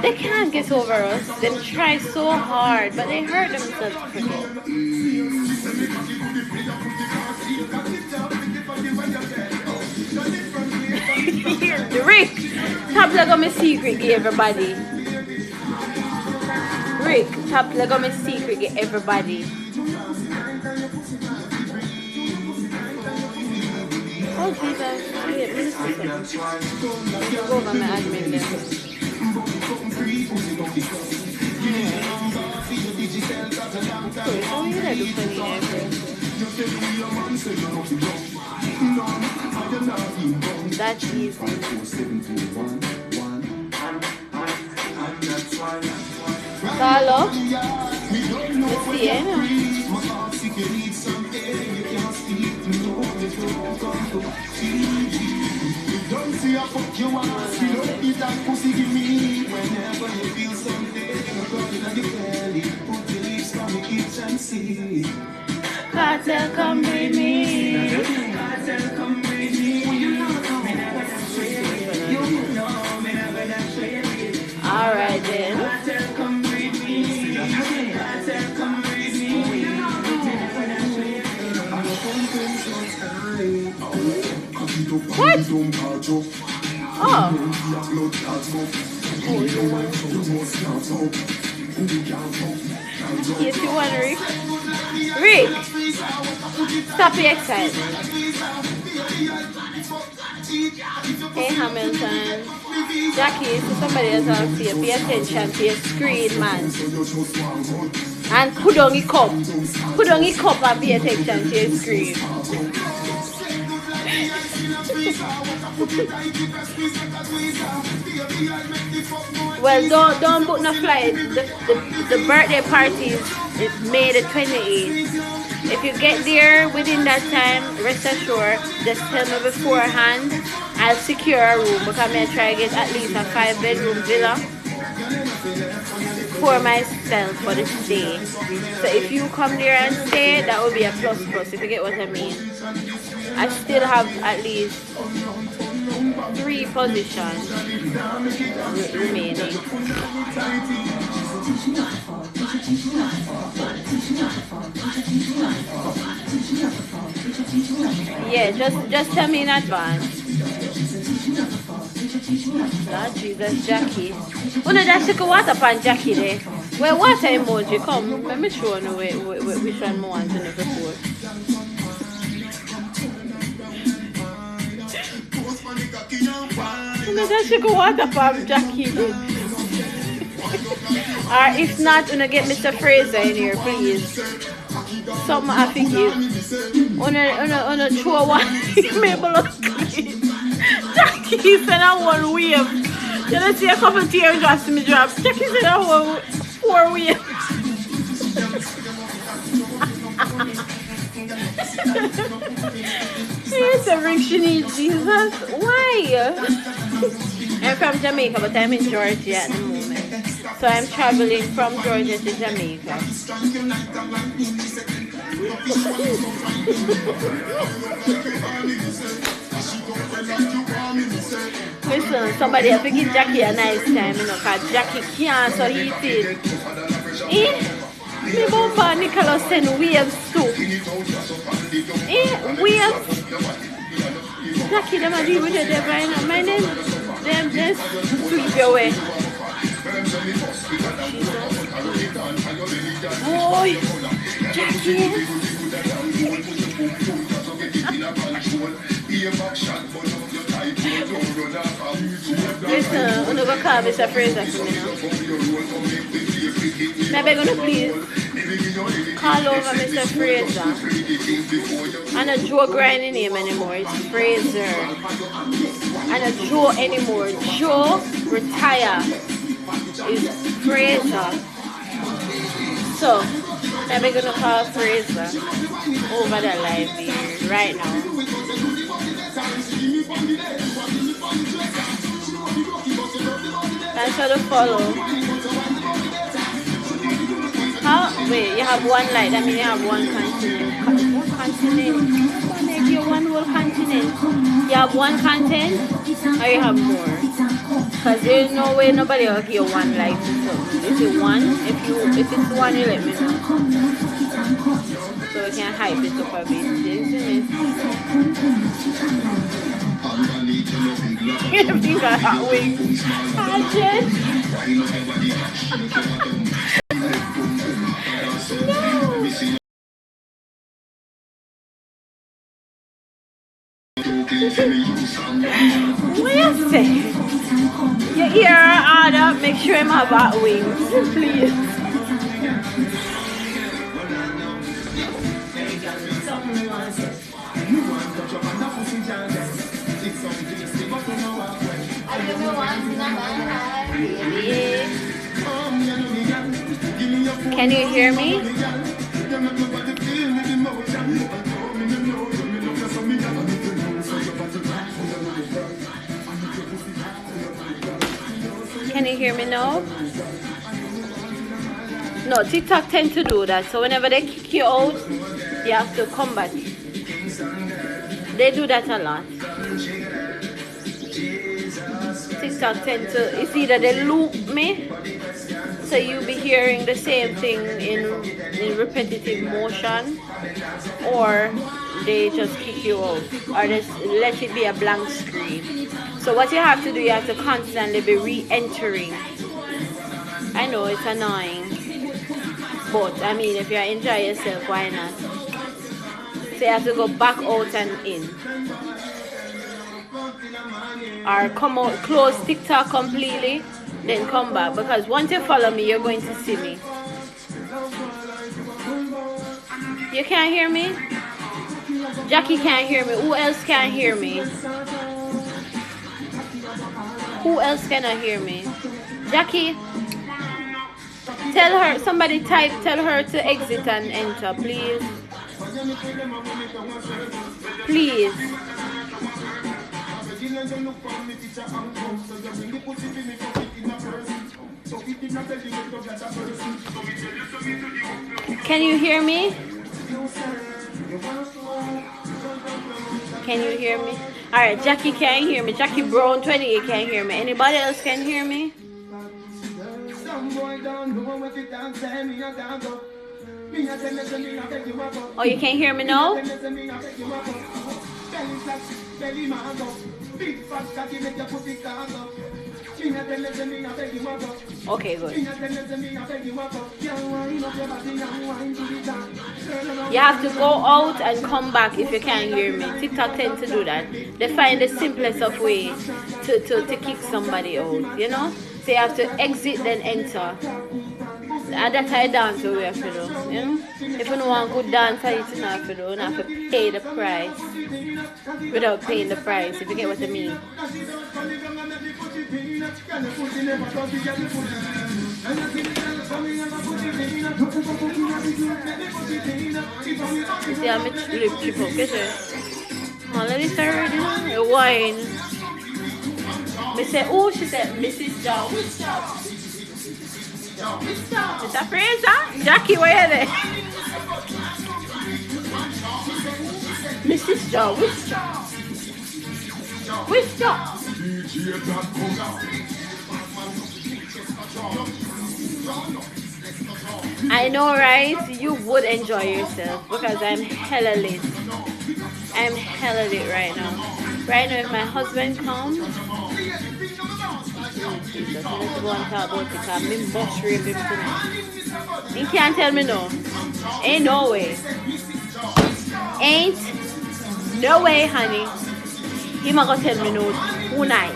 They can't get over us. They try so hard, but they hurt themselves to forget. Rick, top leg on my secret, give everybody. Rick, top leg on my secret, get everybody. Oh Jesus, wait, let me see something. Go over my admin there. Okay, how are you gonna do funny there? That's easy. Carlo, you see it? Cartel, come bring me. Alright then. What? Oh. Yes, you want Rick? Rick! Stop the excitement. Hey Hamilton. Jackie, so somebody else out here. Pay attention to your screen, man. And put on your cup. Put on your cup and pay attention to your screen. Well, don't book no flight. The birthday party is May the 28th. If you get there within that time, rest assured, just tell me beforehand. I'll secure a room because I'm going to try to get at least a 5-bedroom villa for myself for this day. So if you come there and stay, that would be a plus, if you get what I mean. I still have at least 3 positions remaining. Yeah, just tell me in advance. Lord Jesus, Jackie. Oh no, that's a water pan Jackie there. Well, water emoji, come. Let me show you which one I want to know before. Oh no, that's a water pan Jackie. Or if not, you know, get Mr. Fraser in here, please. Something I forgive. On a throw one, Mabel clean. Jackie said I want wave. You don't see a couple teardrops in me drop. Jackie said I want 4 wave. Here's a ring she needs, Jesus. Why? I'm from Jamaica, but I'm in Georgia at the moment. So I'm traveling from Georgia to Jamaica. Listen, somebody has to give Jackie a nice time, you know, because Jackie can't, so he did. Eh? Me bumper Nicholas send waves too. Eh? Waves? Jackie, them are deal with the devil, you know. My name, them just sweep your way. Boy, Jackie. Listen, I'm going to call Mr. Fraser for me now. Maybe I'm going to please call over Mr. Fraser. I'm not Joe grinding name anymore. It's Fraser. I'm not Joe anymore. Joe retire. It's Fraser. So, maybe I'm going to call Fraser over the live here right now. Thanks for the follow. How? Wait, you have one light. That means you have one continent. What continent? What make you one whole continent? You have one content, or you have more? Because there's no way nobody will give you one light. Is it one? If it's one, you let me know. So we can hype it up a bit. Isn't it? You think I have wings? What you say? Your ear hard up, make sure him have hot wings, please. Can you hear me? Can you hear me now? No, TikTok tend to do that. So whenever they kick you out, you have to come back. They do that a lot. TikTok tend to, it's either they loop me, so you'll be hearing the same thing in repetitive motion, or they just kick you out, or just let it be a blank screen. So what you have to do, you have to constantly be re-entering. I know it's annoying, but I mean, if you enjoy yourself, why not? So you have to go back out and in, or come out, close TikTok completely, then come back, because once you follow me, you're going to see me. You can't hear me? Jackie can't hear me. Who else can't hear me? Who else cannot hear me? Jackie, tell her, somebody type, tell her to exit and enter, please. Please. Can you hear me? Can you hear me? Alright, Jackie can't hear me. Jackie Brown 28 can't hear me. Anybody else can hear me? Oh, you can't hear me now? Okay, good. You have to go out and come back if you can't hear me. TikTok tends to do that. They find the simplest of ways to kick somebody out, you know? So you have to exit then enter. And that's how I dance we have to do, you know? If you don't want good dance, you don't have to do. You don't have to pay the price without paying the price, if you get what I mean. You see how much lip chip up, get it? Oh, let me start the wine. Me say, oh, she said, Mrs. Joe. Mr. Fraser? Jackie, where are they? Mrs. Joe, which job? Which job? I know, right? You would enjoy yourself because I'm hella lit. I'm hella lit right now. Right now, if my husband comes, Jesus, let's go and talk about it because I'm bus rape him tonight. He can't tell me no. Ain't no way. Ain't no way, honey. He might go tell me no tonight.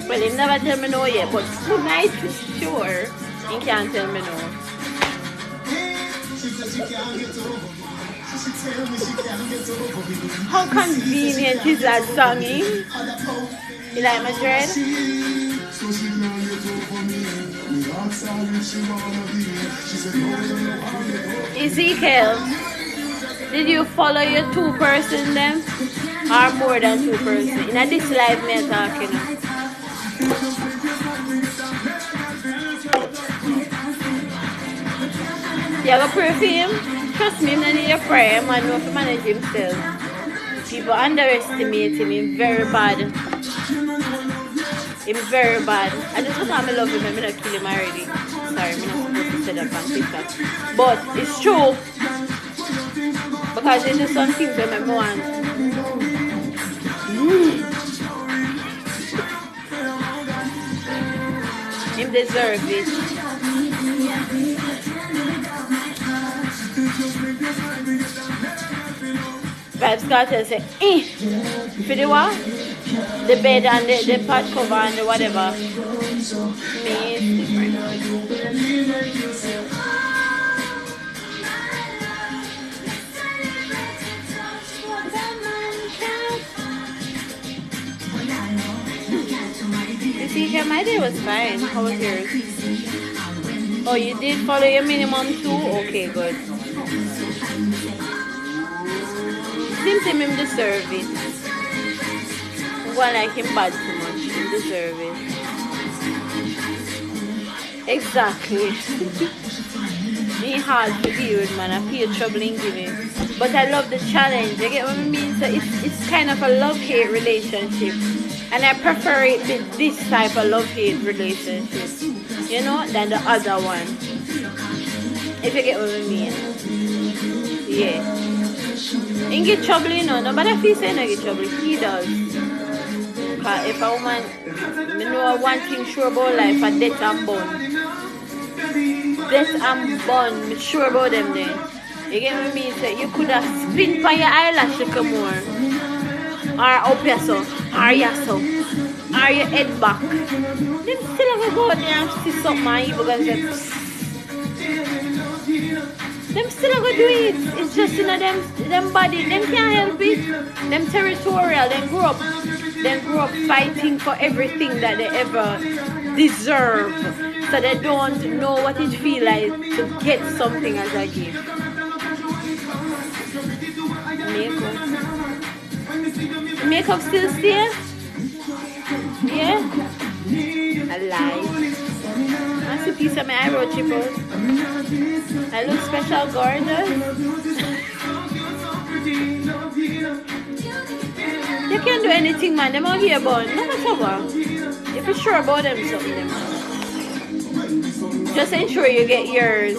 Well, he never tell me no yet, but tonight for sure, he can't tell me no. How convenient is that songing? You like my dread? Ezekiel, did you follow your 2 person them? Or more than 2 person? In this live me talking now. You go pray for him? Trust me, I need a prayer. Man, know to manage himself. People underestimate him. He's very bad. He's very bad. I just want to love him. I'm not kill him already. Sorry, I'm not supposed to say that on TikTok. But it's true. Because it's some things that I want. Him deserve it. Vybz Kartel say, for the what? The bed and the pot cover and the whatever. Me is different. You see here, my day was fine. How was yours? Oh, you did follow your minimum too? Okay, good. Seems him deserve it. I like him bad too much. Him deserve it. Exactly. Me hard to deal with, man. I feel trouble in giving. But I love the challenge. You get what I mean? So it's kind of a love-hate relationship. And I prefer it with this type of love-hate relationship. You know, than the other one. If you get what I mean. Yeah. He get trouble, you know. Nobody feels say no get trouble. He does. Because if a woman, I know one thing sure about life, a death and bun. Death and bun, I'm sure about them there. You get what I mean? So you could have spin by your eyelash to come more. Or up your so. Or your so. Or your head back. Them still have to go out there and see something and you going to say, them still gonna do it. It's just, you know, them body, them can't help it. Them territorial, them grew up fighting for everything that they ever deserve. So they don't know what it feels like to get something as a gift. Makeup. Makeup still stay? Yeah? I lie. That's a piece of my eyebrow chip out. I look special, gorgeous. You can't do anything, man. Them out here, bun. No matter what. If you're sure about them, something. Just ensure you get yours.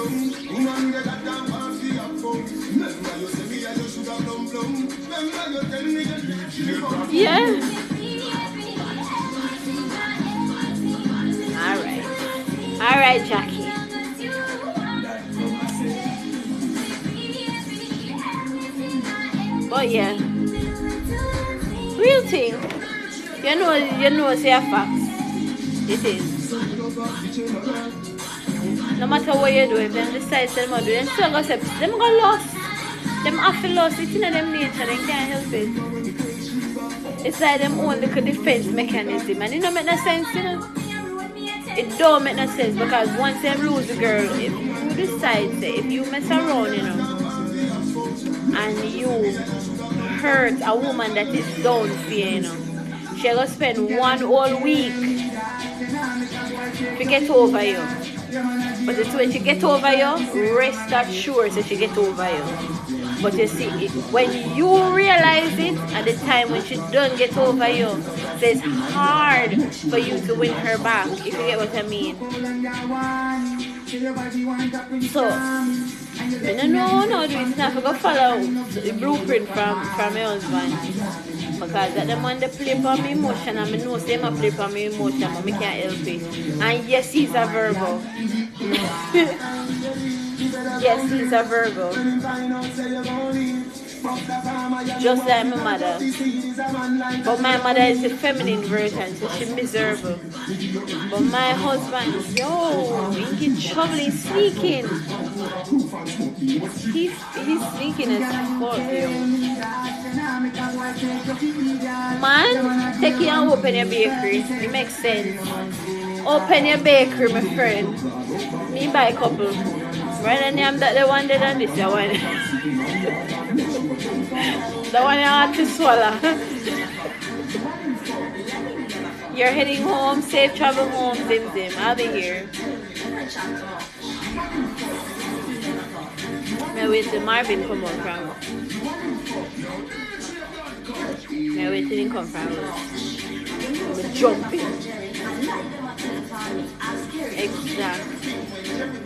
Yeah. All right, Jackie. But yeah, real thing. You know, say a fact. It is. No matter what you do, if them decide to do, them still go say, them go lost. Them have to lost. It's in them nature. They can't help it. It's like them own little defense mechanism, and it don't make no sense, you know. It don't make no sense because once they lose the girl, if you decide, say, if you mess around, you know, and you hurt a woman that is down for you, you know, she'll go spend 1 whole week to get over you. But it's when she get over you, rest assured that she get over you. But you see, when you realize it at the time when she don't get over you, so it's hard for you to win her back, if you get what I mean. So, I don't know how to do it now. I go follow the blueprint from my husband. Because that the man they play for me emotion, and I know say I play for me emotion, but I can't help it. And yes, he's a Virgo. Yes, he's a Virgo. Just like my mother. But my mother is the feminine version, so she's miserable. But my husband, yo, he's trouble, he's sneaking. He's sneaking as fuck, yo. Man, take it and open your bakery. It makes sense. Open your bakery, my friend. Me buy a couple. Rather than that the one than this one. The one you have to swallow. You're heading home, safe travel home, Zim Zim. I'll be here. I wait till Marvin come on from. I wait till he come from. I'm jumping. Exactly.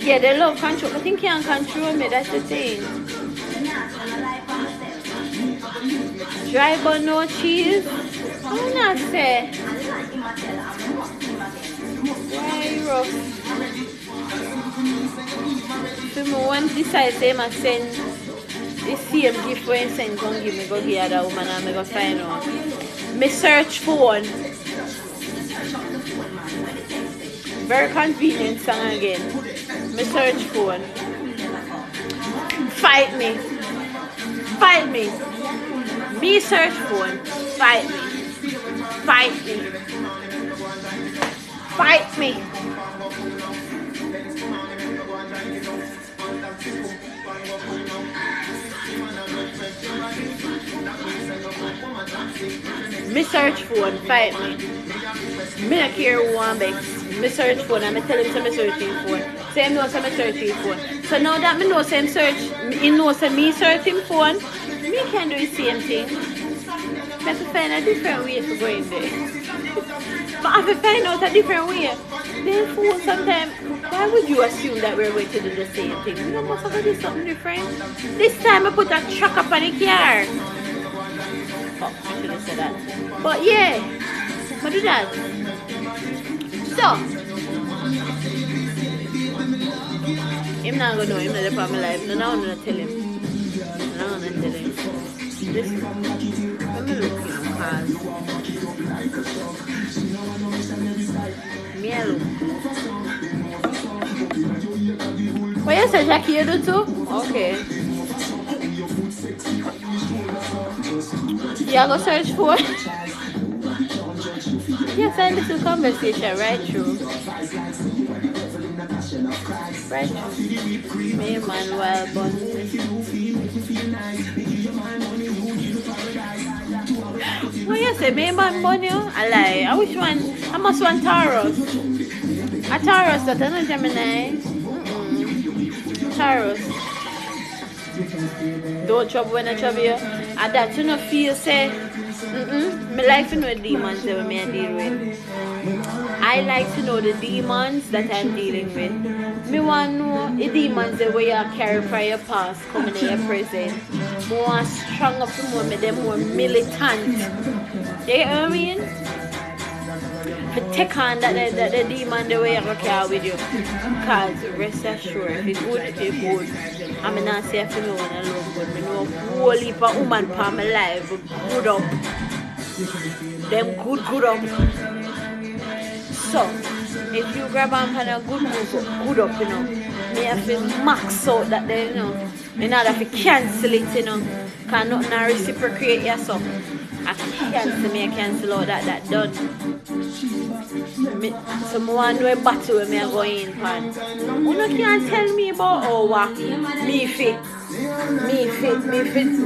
Yeah, they love control. I think you can control me, that's the thing. Dry but no cheese? I'm not say. Why rough? So I want to decide say I send the same gift when I send come give me go give other woman and I go find out. Me search for one. Very convenient song again. Me search for one. Fight me. Fight me. Me search for one. Fight me. Fight me. Fight me. Me search for one. Fight me. Me not care who one begs. Me search for and I tell him to searching for. So him knows I'm searching for. So now that me know him search, he knows me searching for, me can do the same thing. I have to find a different way to go in there. But I have to find out a different way. Therefore, sometimes, why would you assume that we're going to do the same thing? We must have to do something different. This time I put a truck up on the car. Oh, I should have said that. But yeah, I do that. So, I'm not gonna know, I'm not the part of my life. No, I'm gonna tell him. I'm gonna tell him. This, let me look him, cause me I look. What you say, Jackie, you do too? Okay. You go search for it? Yes, I listen to conversation right through. Right through. Me, man, wild bun. What you say, me, man, bun you? I lie. I wish one, I must want Taurus. A Taurus, that's not Gemini. Taurus. Don't trouble when I trouble you. And that you not feel say, my life you know the demons that I deal with. I like to know the demons that I'm dealing with. Me want to know the demons that you carry from your past coming in your present. I want strong up to more, make them more militant. You get what I mean? To take on the demon the way you carry with you. Because rest assured, if it's good, it's good. I'm not saying if you know when I love good. I know a whole heap of women for my life good up. Them good up. So, if you grab on a good move, good up, you know, me have to max out that there, you know, in order to cancel it, you know, because nothing to reciprocate yourself. I cancel out that done. So I want to know a battle where I go in for. You can't tell me about what me fit.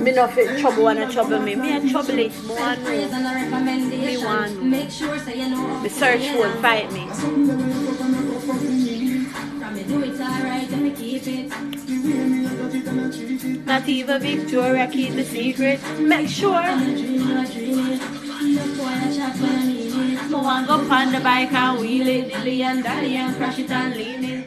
Me not fit trouble wanna trouble me. Me a trouble it. Me want to me want to. Me search for and fight me. Not even Victoria keep the secret. Make sure. I want to go on the bike and wheel it, dilly and dally and crash it and lean it.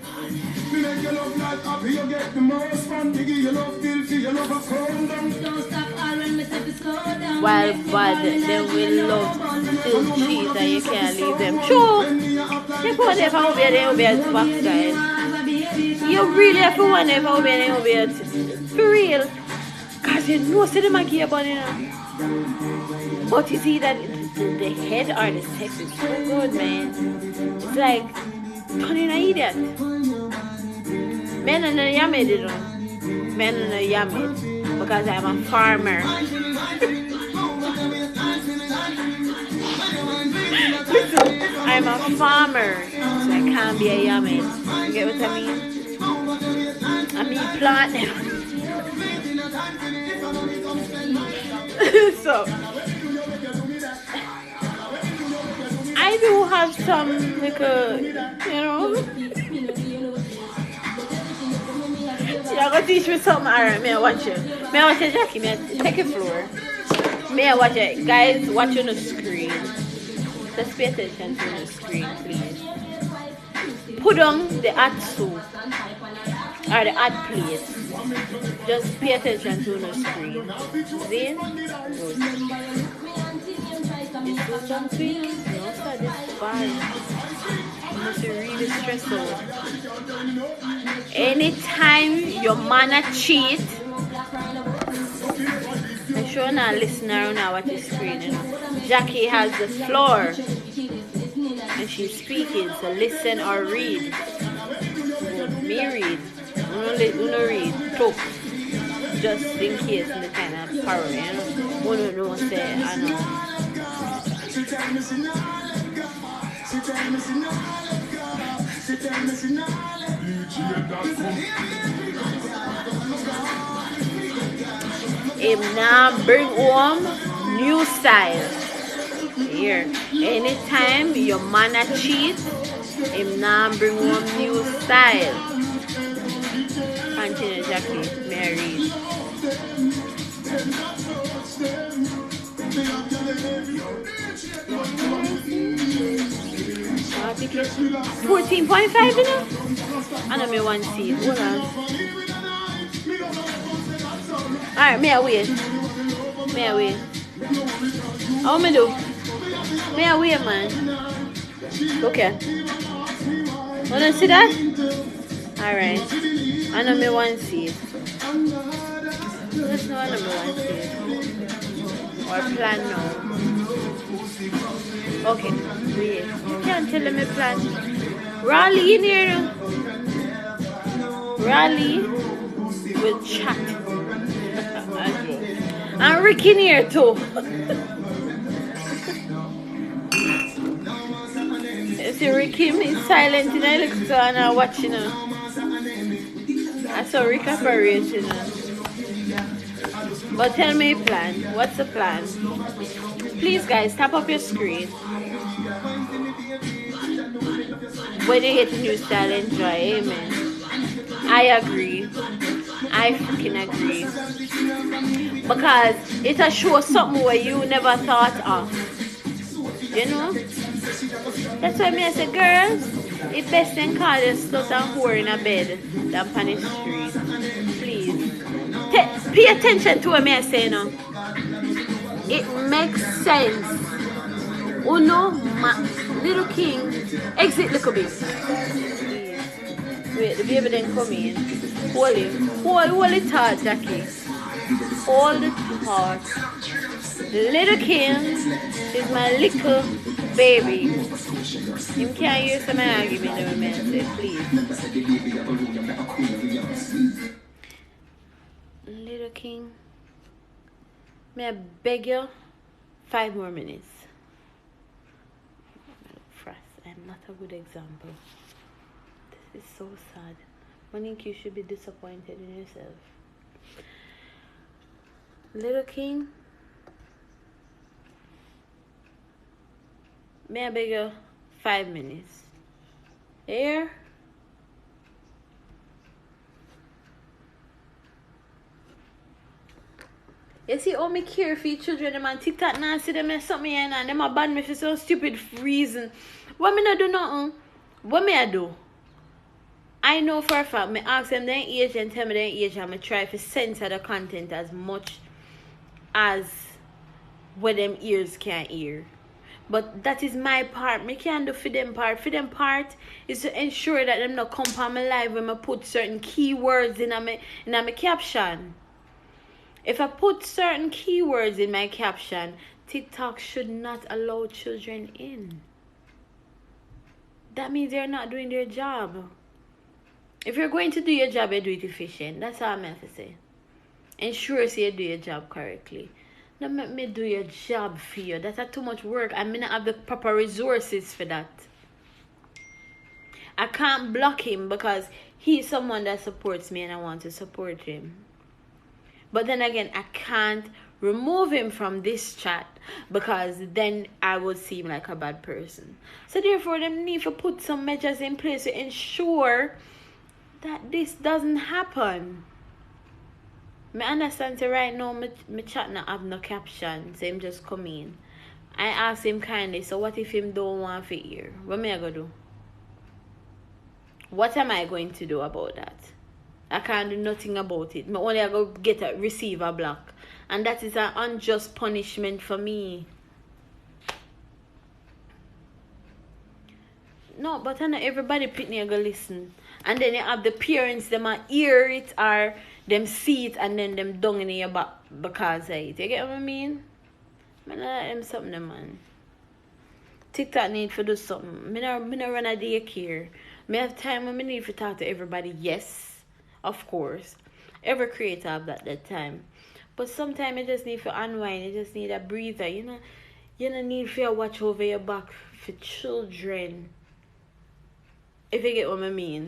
While bad, they will love still cheese and you can't leave them. True! They put it over there, they will be a box guys. You really have to wonder if I'll be in it. For real. Because you know, see them aquí about it now. But you see that the head or the sex is so good, man. It's like, turning an idiot. Men are not yummy, you know. Men are not yummy. Because I'm a farmer. Listen, I'm a farmer, so I can't be a yummy. You get what I mean? I mean plant them. So I do have some like you know. You're gonna teach me something, alright? May I watch you? May I watch you, Jackie? May I take a floor? May I watch it? Guys, watch on the screen. Just pay attention to the screen, please. Put on the atsu or the ad plate. Just pay attention to the screen. See? Good. Is this something? No, sir, this is bad. You must be really stressful. Anytime your man cheat, I'm sure now listener now watch the screen, you know. Jackie has the floor and she's speaking, so listen or read. Me read. Uno read. Talk. Just in case in the kind of power, you know. Uno don't say, I know. Him now bring home new style. Here, anytime your man a cheat, him now bring home new style. Continue, Jackie. May I read? 14.5 enough? I know me one seat. Hold on. Alright, may I wait? May I wait? How me do? May I wait, man? Okay. Wanna see that? Alright. I know me one seat. Let's know I know me one seat. Or plan now. Okay. Wait. You can't tell me plan. Raleigh in here. Raleigh will chat. And Rick in here too. You see Rick is silent and I look so and I'm watching him. I saw Rick operating. But tell me your plan. What's the plan? Please guys, tap up your screen. When you get a new style, enjoy. Amen. I agree. I freaking agree. Because it will show something where you never thought of. You know? That's why I say, girls, it's best to call your slut and whore in a bed than on the street. Please. Pay attention to what I say now. It makes sense. Uno, little king, exit little bit. Wait, the baby then come in. Hold him. Hold it hard, Jackie. Hold it hard. Little king is my little baby. You can't use some argument with me and say, please. Little king, may I beg you 5 more minutes? I'm not a good example. This is so sad. I think you should be disappointed in yourself. Little king, may I beg you 5 minutes? Here. You see how me care for children, them on TikTok now see them and something here and them a ban me for some stupid reason. What me not do nothing? What me I do? I know for a fact, me ask them their age and tell me their age and me try to censor the content as much as what them ears can hear. But that is my part. Me can't do for them part. For them part is to ensure that them not come on my live when I put certain keywords in my caption. If I put certain keywords in my caption, TikTok should not allow children in. That means they're not doing their job. If you're going to do your job, you do it efficient. That's all I'm going to say. Ensure you do your job correctly. Don't make me do your job for you. That's too much work. I may not have the proper resources for that. I can't block him because he's someone that supports me and I want to support him. But then again, I can't remove him from this chat because then I would seem like a bad person. So therefore, they need to put some measures in place to ensure that this doesn't happen. I understand so right now my chat not have no caption, so him just come in. I asked him kindly, so what if him don't want to hear? What am I going to do? What am I going to do about that? I can't do nothing about it. I only go receive a block. And that is an unjust punishment for me. No, but I know everybody pitney go listen. And then you have the parents, them a hear it or them see it and then them dung in your back because of it. You get what I mean? I not let them something, man. TikTok need to do something. I not run a daycare. I have time when I need to talk to everybody. Yes, of course. Every creator have that time. But sometimes you just need to unwind. You just need a breather. You don't need to watch over your back for children. If you get what I mean.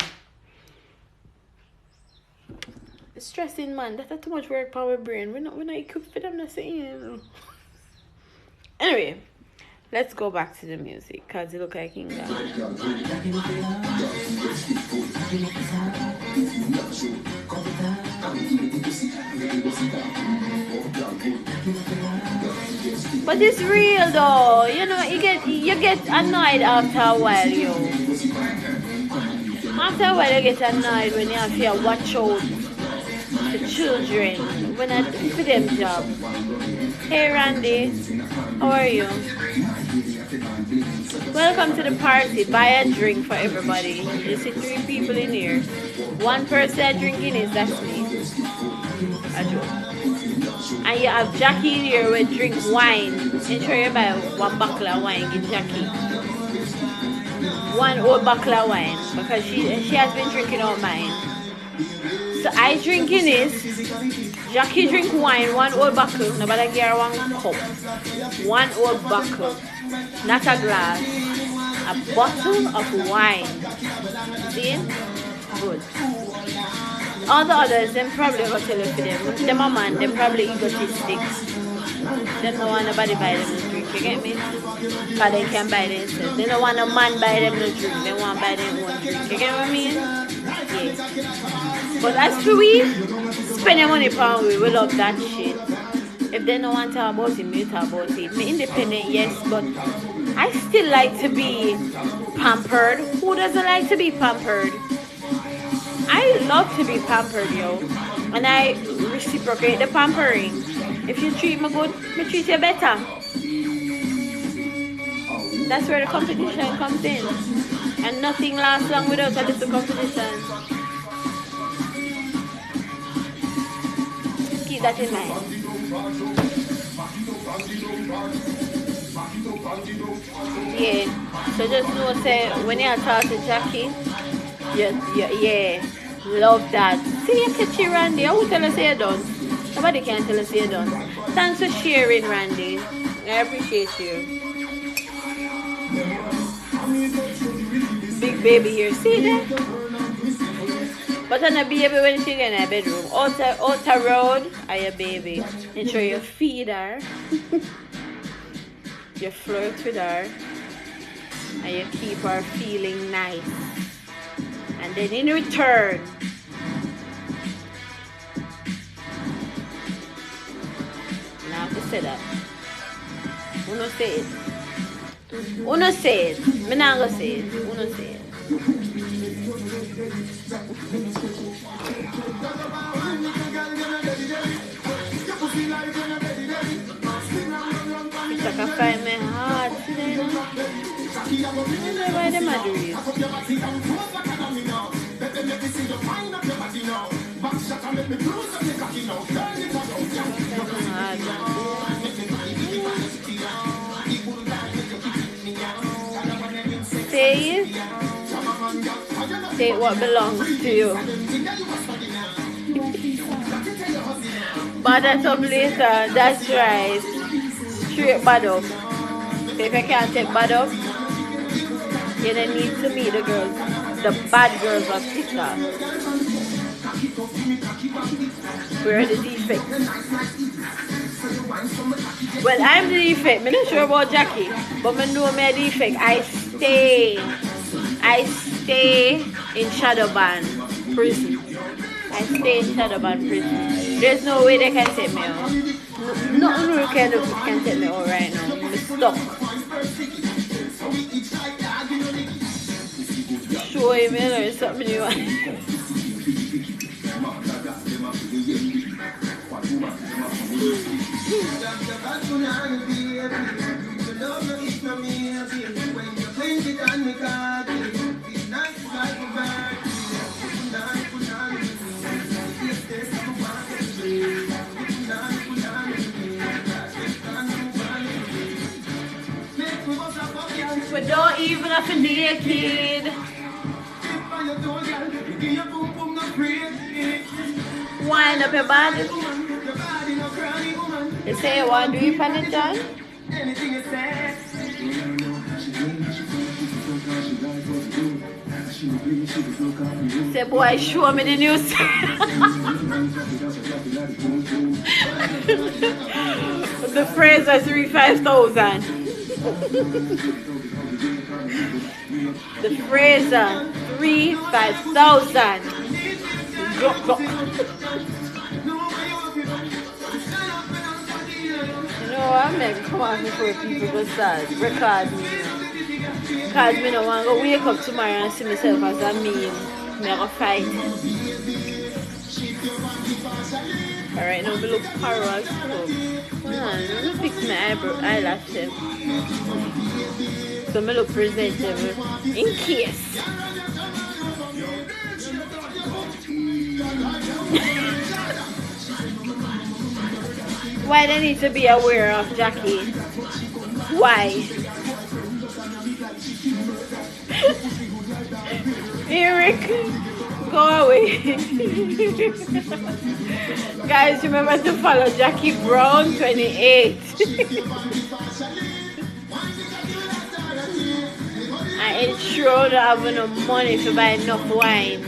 It's stressing, man. That's too much work for our brain. We're not equipped for them. Not saying. Anyway, let's go back to the music because it look like King But it's real though. You know, you get annoyed after a while, yo. After a while, you get annoyed when you have to watch out the children when I do them job. Hey Randy, how are you? Welcome to the party. Buy a drink for everybody. You see 3 people in here. One person drinking is that's me. A joke. And you have Jackie here with drink wine. Ensure you buy 1 bottle of wine. Give Jackie 1 old bottle of wine because she has been drinking all mine. So I drinking this. Jackie drink wine, 1 old bottle. Nobody get her 1 cup. 1 old bottle. Not a glass. A bottle of wine. See? Good. All the others, them probably go tell you for them. Them a man, them probably egotistic. Them don't want nobody buy them no drink, you get me? Because they can buy themselves. They don't want a man buy them no drink. They want to buy them one drink. You get what I mean? Yeah. But as for we, spend your money on we love that shit. If they don't want to talk about it, we talk about it. Me independent, yes, but I still like to be pampered. Who doesn't like to be pampered? I love to be pampered, yo. And I reciprocate the pampering. If you treat me good, I treat you better. That's where the competition comes in. And nothing lasts long without a little competition. Keep that in mind. Yeah. So just know, say, when you talk to Jackie, yeah, love that. See, you catch you, Randy. I will tell us you're done. Nobody can tell us you're done. Thanks for sharing, Randy. I appreciate you. Big baby here. See that? But on a baby when she get in her bedroom. Outer road, are your baby. Ensure you feed her. You flirt with her. And you keep her feeling nice. And then in return, now I have to say that. Uno say it. Uno say it. I'm not going to say it. Uno say it. I can find my heart today. I don't know why them are doing it. Take what belongs to you. Bad that up later, that's right. Straight bad up. If you can't take bad up, you don't need to meet the girls, the bad girls of TikTok. Where are the defects? Well, I'm the defect. I'm not sure about Jackie, but I know my defect. I stay in Shadowban prison. I stay in Shadowban prison. There's no way they can take me out. Nothing really can take me out right now. I'm stuck. Show him or something you want. We don't even have to naked. Wind up your body. You say you want to do it on it, John? Say, boy, show me the news. The phrase is 3,500. The Fraser 3,500. You know what? I'm going to come out before people go start record me. Because I don't want to go wake up tomorrow and see myself as a meme. I'm going to fight. Alright, now we look parallel. Hold on, let me fix my eyelashes. So I look presentable. In case. Why they need to be aware of Jackie? Why? Eric, go away. Guys, remember to follow Jackie Brown 28. I ensure to have enough money to buy enough wine.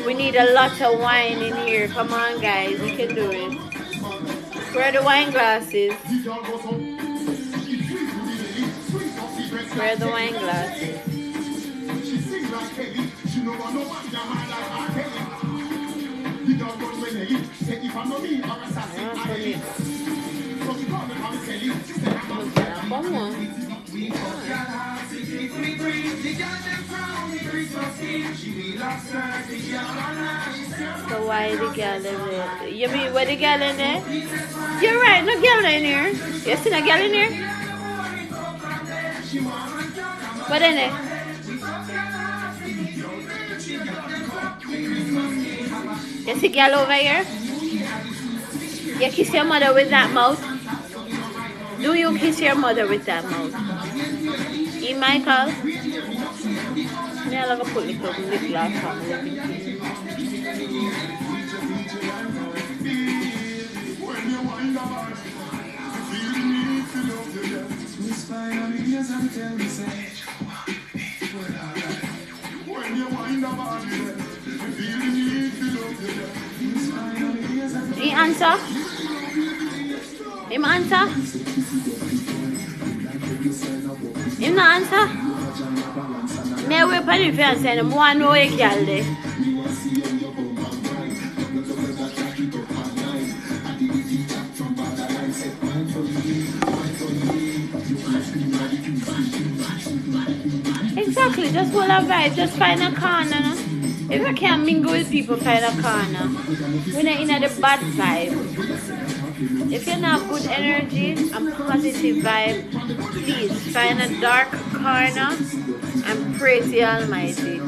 We need a lot of wine in here. Come on, guys, we can do it. Where are the wine glasses? Where are the wine glasses? So why the girl in there? You mean where the girl in there? You're right, no girl in here. You see no girl in here? What in it? You see girl over here? You kiss your mother with that mouth? Do you kiss your mother with that mouth? E. Michael? Yeah, I'll put little lip gloss on. He answer? Him answer? Him not answer? Me wait for him and say, I want to know a girl there. Exactly, just hold a vibe, just find a corner. No? If I can't mingle with people, find a corner. We're not in the bad vibe. If you have good energy and positive vibe, please find a dark corner and pray to the Almighty.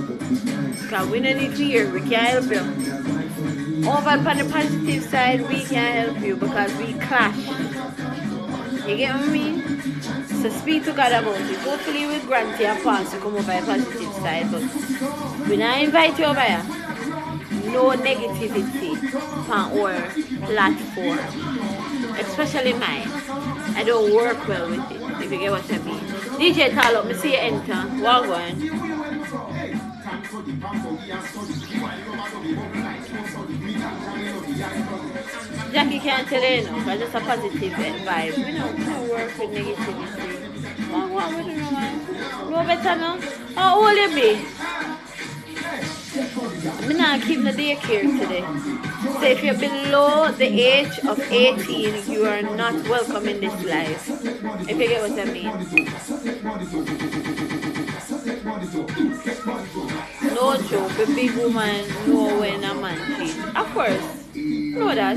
Because we don't need to hear, we can't help you. Over on the positive side, we can't help you because we clash. You get what I mean? So speak to God about it. Hopefully we grant you a chance to come over the positive side, but we not invite you over here. No negativity on our platform. Especially mine. I don't work well with it, if you get what I mean. DJ Talop, me see you enter. What going? Jackie can't tell you enough, but just a positive vibe. We don't work with negativity. What we do now, man? No better now? How old you be? I'm not keeping the daycare today. So if you're below the age of 18, you are not welcome in this life. If you get what I mean. No joke, a big woman know when a man cheats. Of course. Know that.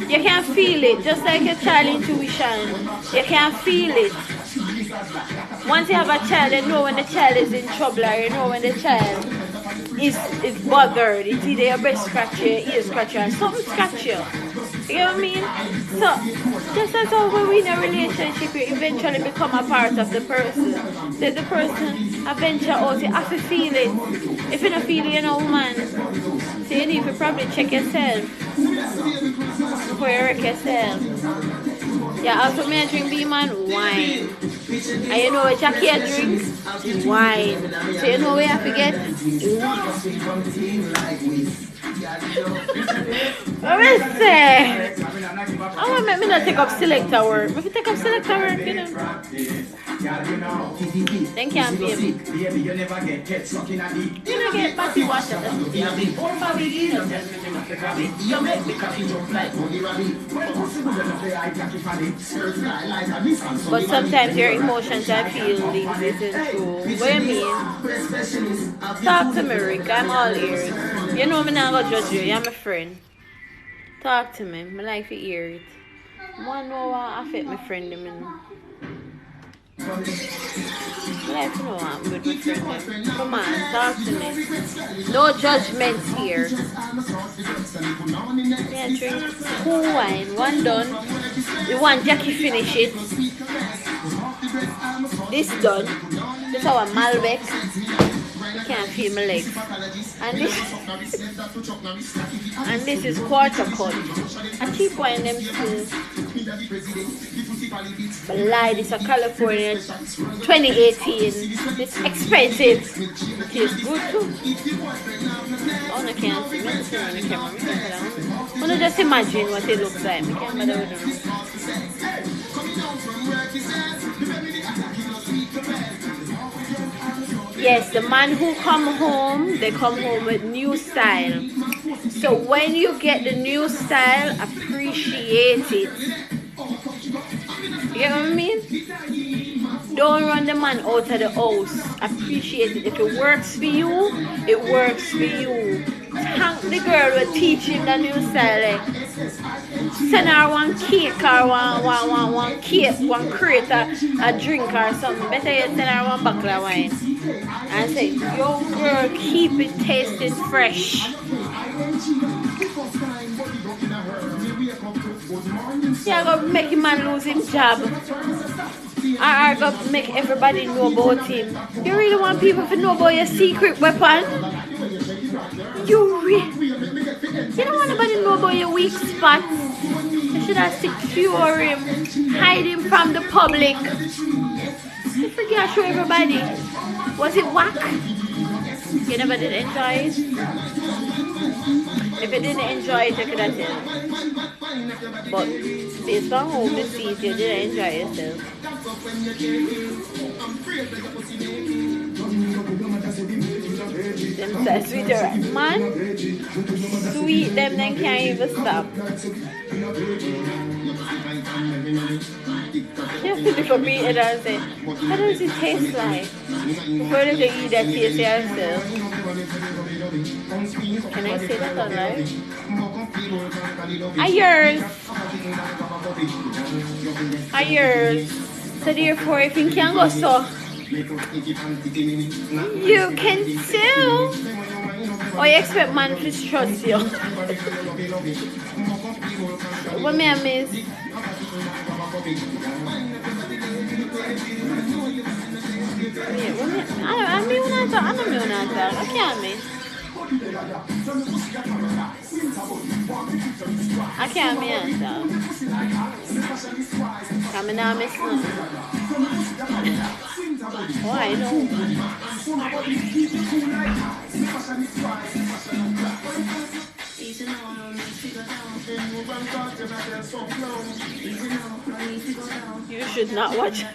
You can feel it, just like a child intuition. You can feel it. Once you have a child, you know when the child is in trouble, or you know when the child is bothered. It's either your breast scratch you, ear scratch you, or something scratch you. You know what I mean? So, just as how when we in a relationship, you eventually become a part of the person. Then the person eventually out, you have to feel it. If you don't feel it, you know, man. So you need to probably check yourself before you wreck yourself. Yeah, also me I drink B-man wine. And you know what Jackie I drink? Wine. So you know where you have to get? What is that? I want to make me not take up selector work. If you take up selector work, you know. Then can't be me. You don't get batty water. But sometimes your emotions and feelings isn't true. What do you mean? Talk to me, Rick. I'm all ears. You know me not gonna judge you. You're my friend. Talk to me. I like to hear it. I want to know what affect my friend. I like to know what I'm with my friend. Come on, talk to me. No judgments here. Yeah, drink cool wine. One done. The one Jackie finish it. This done. This is our Malbec. You can't feel my legs. And this is quarter cut. A cheap wine them too. But lie, this is a California 2018. It's expensive. It is good too. Oh, I can't see. I'm see on the camera. I want to just imagine what it looks like. I can't bother with them. Yes, the man who come home, they come home with new style. So when you get the new style, appreciate it. You know what I mean? Don't run the man out of the house. Appreciate it. If it works for you, it works for you. Thank the girl who teach him the new style. Like, send her one cake or one cake, one crate, a drink or something. Better yet, send her one bottle of wine. And say, yo girl, keep it tasting fresh. Yeah, go make him man lose his job. Or go make everybody know about him. You really want people to know about your secret weapon? You don't want nobody to know about your weak spots. You should have secure him, hide him from the public. You forget to show everybody. Was it whack? You never did enjoy it? If you didn't enjoy it, you could have tell. But based on home, the seat, you didn't enjoy yourself. Them say sweeter, man. Sweet them, then can't even stop. You have to look at me and say, how does it taste like? Before you eat that, taste yourself. Can I say that on live? Are yours? Are yours? So therefore, if you can go so, you can too. Or you expect man to trust you? What me I miss? I mean, I can't miss. I can't miss. I'm not missing. Oh, I know. You should not watch.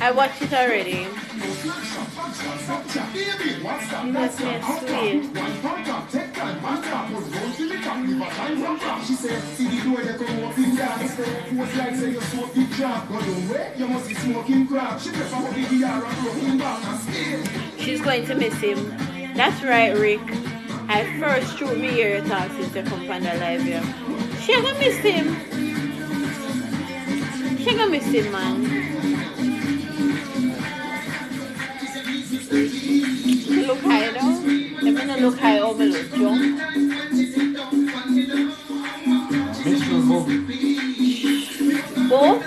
I watched it already. That's me sweet. She's going to miss him. That's right, Rick. I first shoot me here talk since they come from the live here. She gonna miss him. She gonna miss him, man. You look high though. Let me not look high over look young. Bo?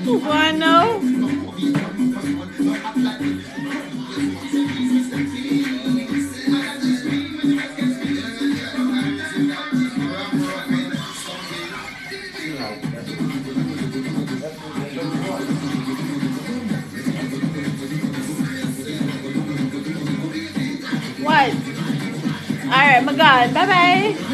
Bueno. What? All right, my God. Bye bye.